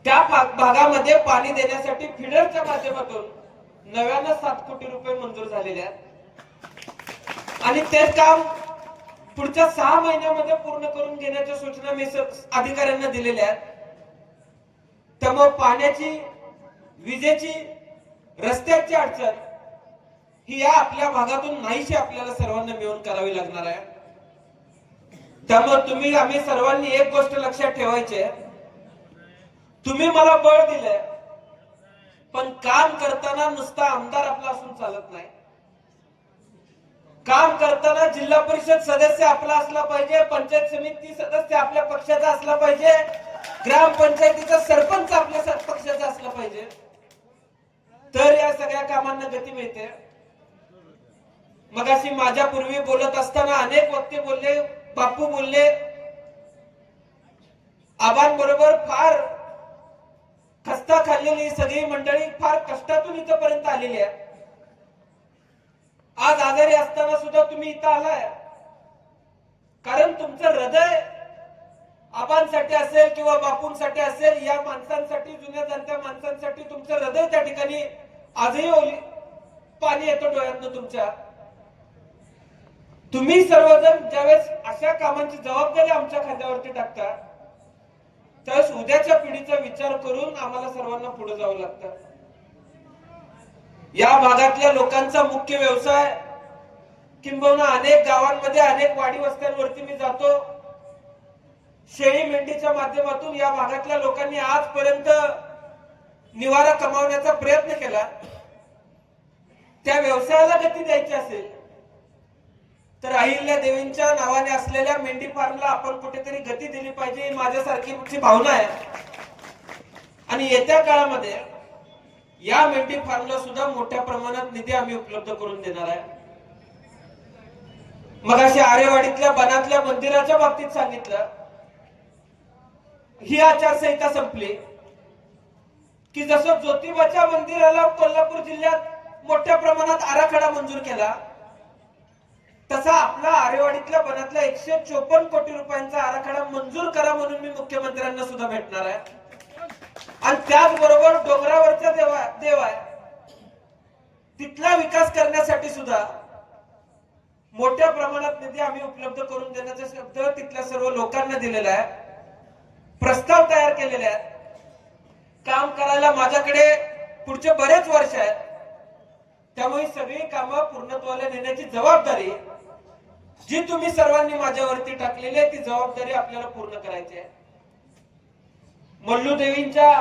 त्या भागामध्ये पाणी देण्यासाठी फिडरच्या माध्यमातून नव्यानं 7 कोटी रुपये मंजूर झालेले आहेत आणि ते काम पुढच्या 6 महिन्यामध्ये पूर्ण करून घेण्याच्या सूचना मी अधिकाऱ्यांना दिलेल्या आहेत. त्यामुळे पाण्याची, विजेची, रस्त्याची अडचण ही या आपल्या भागातून नाहीशी आपल्याला सर्वांना मिळून करावी लागणार आहे. त्यामुळे आम्ही सर्वांनी एक गोष्ट लक्षात ठेवायची आहे. तुम्ही मला बळ दिलंय, पण काम करताना नुसता आमदार आपला असून चालत नाही. काम करताना जिल्हा परिषद सदस्य आपला असला पाहिजे, पंचायत समिती सदस्य आपल्या पक्षाचा असला पाहिजे, ग्रामपंचायतीचा सरपंच आपल्या पक्षाचा असला पाहिजे, तर या सगळ्या कामांना गती मिळते. मगाशी माझ्या पूर्वी बोलत असताना अनेक वक्ते बोलले, बापू बोलले, आबांबरोबर फार खस्ता खाल्लेली सगळी मंडळी फार कष्टातून इथपर्यंत आलेली आहे. आज आजारी असताना सुद्धा तुम्ही इथं आलाय कारण तुमचं हृदय आबांसाठी असेल किंवा बापूंसाठी असेल, या माणसांसाठी, जुन्या जाणत्या माणसांसाठी तुमचं हृदय त्या ठिकाणी आजही पाणी येतं डोळ्यातनं तुमच्या. तुम्ही सर्वजण ज्यावेळेस अशा कामांची जबाबदारी आमच्या खांद्यावरती टाकता, त्यावेळेस उद्याच्या पिढीचा विचार करून आम्हाला सर्वांना पुढे जावं लागतं. या भागातल्या लोकांचा मुख्य व्यवसाय, किंबहुना अनेक गावांमध्ये, अनेक वाडी वस्त्यांवरती मी जातो, शेळी मेंढीच्या माध्यमातून या भागातल्या लोकांनी आजपर्यंत निवारा कमावण्याचा प्रयत्न केला. त्या व्यवसायाला गती द्यायची असेल तर अहिल्या देवींच्या नावाने असलेल्या मेंढी फार्मला आपण कुठेतरी गती दिली पाहिजे, ही माझ्यासारखी भावना आहे. आणि येत्या काळामध्ये या मेंढी फार्मला सुद्धा मोठ्या प्रमाणात निधी आम्ही उपलब्ध करून देणार आहे. मगाशी आरेवाडीतल्या बनातल्या मंदिराच्या बाबतीत सांगितलं, ही आचारसंहिता संपली की जसं ज्योतिबाच्या मंदिराला कोल्हापूर जिल्ह्यात मोठ्या प्रमाणात आराखडा मंजूर केला, तसा आपला आरेवाडीतल्या बनातल्या 154 कोटी रुपयांचा आराखडा मंजूर करा म्हणून मी मुख्यमंत्र्यांना सुद्धा भेटणार आहे. आणि त्याचबरोबर डोंगरावरचा देव आहे तिथला विकास करण्यासाठी सुद्धा मोठ्या प्रमाणात निधी आम्ही उपलब्ध करून देण्याचा शब्द तिथल्या सर्व लोकांना दिलेला आहे. प्रस्ताव तयार केलेले आहेत. काम करायला माझ्याकडे पुढचे बरेच वर्ष आहेत. त्यामुळे सगळी कामं पूर्णत्वाला नेण्याची जबाबदारी जी तुम्ही सर्वांनी माझ्यावरती टाकलेली आहे, ती जबाबदारी आपल्याला पूर्ण करायची आहे. मल्लूदेवींच्या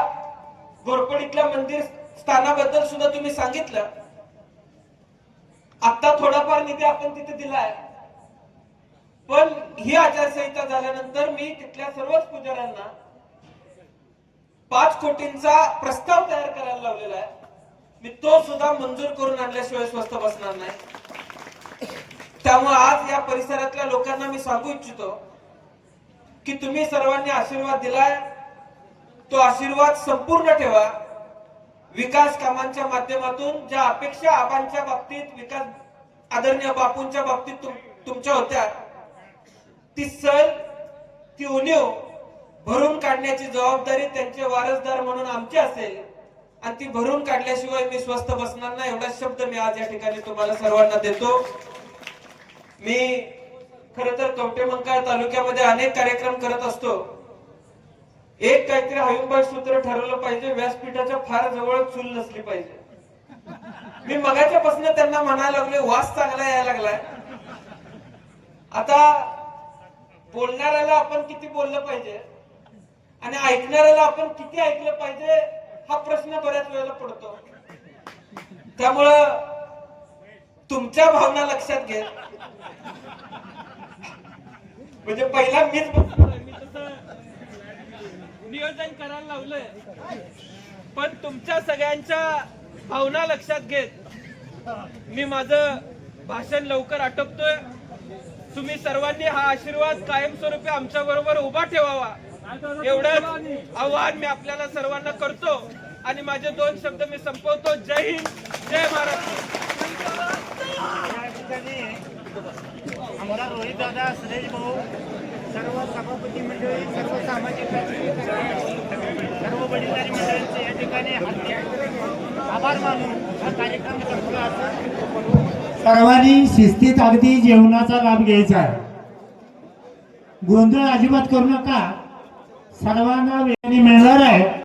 घोरपडीतल्या मंदिर स्थानाबद्दल सुद्धा तुम्ही सांगितलं. आता थोडाफार निधी आपण तिथे दिलाय, पण ही आचारसंहिता झाल्यानंतर मी तिथल्या सर्वच पुजाऱ्यांना 5 कोटींचा प्रस्ताव तयार करायला लावलेला आहे. मी तो सुद्धा मंजूर करून आणल्याशिवाय स्वस्थ बसणार नाही. त्यामुळे आज या परिसरातल्या लोकांना मी सांगू इच्छितो की तुम्ही सर्वांनी आशीर्वाद दिलाय, तो आशीर्वाद संपूर्ण ठेवा. विकास कामांच्या माध्यमातून ज्या अपेक्षा आबांच्या बाबतीत, विकास आदरणीय बापूंच्या बाबतीत तुमच्या होत्या, ती सल, ती उणीव भरून काढण्याची जबाबदारी त्यांचे वारसदार म्हणून आमची असेल आणि ती भरून काढल्याशिवाय मी स्वस्थ बसणार नाही. एवढा शब्द मी आज या ठिकाणी तुम्हाला सर्वांना देतो. मी खरं तर कवठेमंकाळ तालुक्यामध्ये अनेक कार्यक्रम करत असतो. एक काहीतरी हयुंबाई सूत्र ठरवलं पाहिजे, व्यासपीठाच्या फार जवळ चूल नसली पाहिजे. मी मगाच्यापासून त्यांना म्हणायला लागले, वास चांगला यायला लागलाय. आता बोलणाऱ्याला आपण किती बोललं पाहिजे आणि ऐकणाऱ्याला आपण किती ऐकलं पाहिजे हा प्रश्न बऱ्याच वेळेला पडतो. त्यामुळं तुमच्या भावना लक्षात घे. म्हणजे पहिला मीच नियोजन करायला लावलंय, पण तुमच्या सगळ्यांच्या भावना लक्षात घेत मी माझं भाषण लवकर आटोपतोय. तुम्ही सर्वांनी हा आशीर्वाद कायमस्वरूपी आमच्या बरोबर उभा ठेवावा एवढंच आवाहन मी आपल्याला सर्वांना करतो आणि माझे 2 शब्द मी संपवतो. जय हिंद, जय महाराष्ट्र. आम्हाला रोहित दादा, सुरेश भाऊ, सर्व सभापती मंडळी, सर्व सामाजिक सर्व वडीलधारी मंडळींचे या ठिकाणी आभार मानून हा कार्यक्रम संपला असून सर्वांनी शिस्तीत अगदी जेवणाचा लाभ घ्यायचा आहे. गोंधळ अजिबात करू नका. सर्वांना वेळेने मिळणार आहे.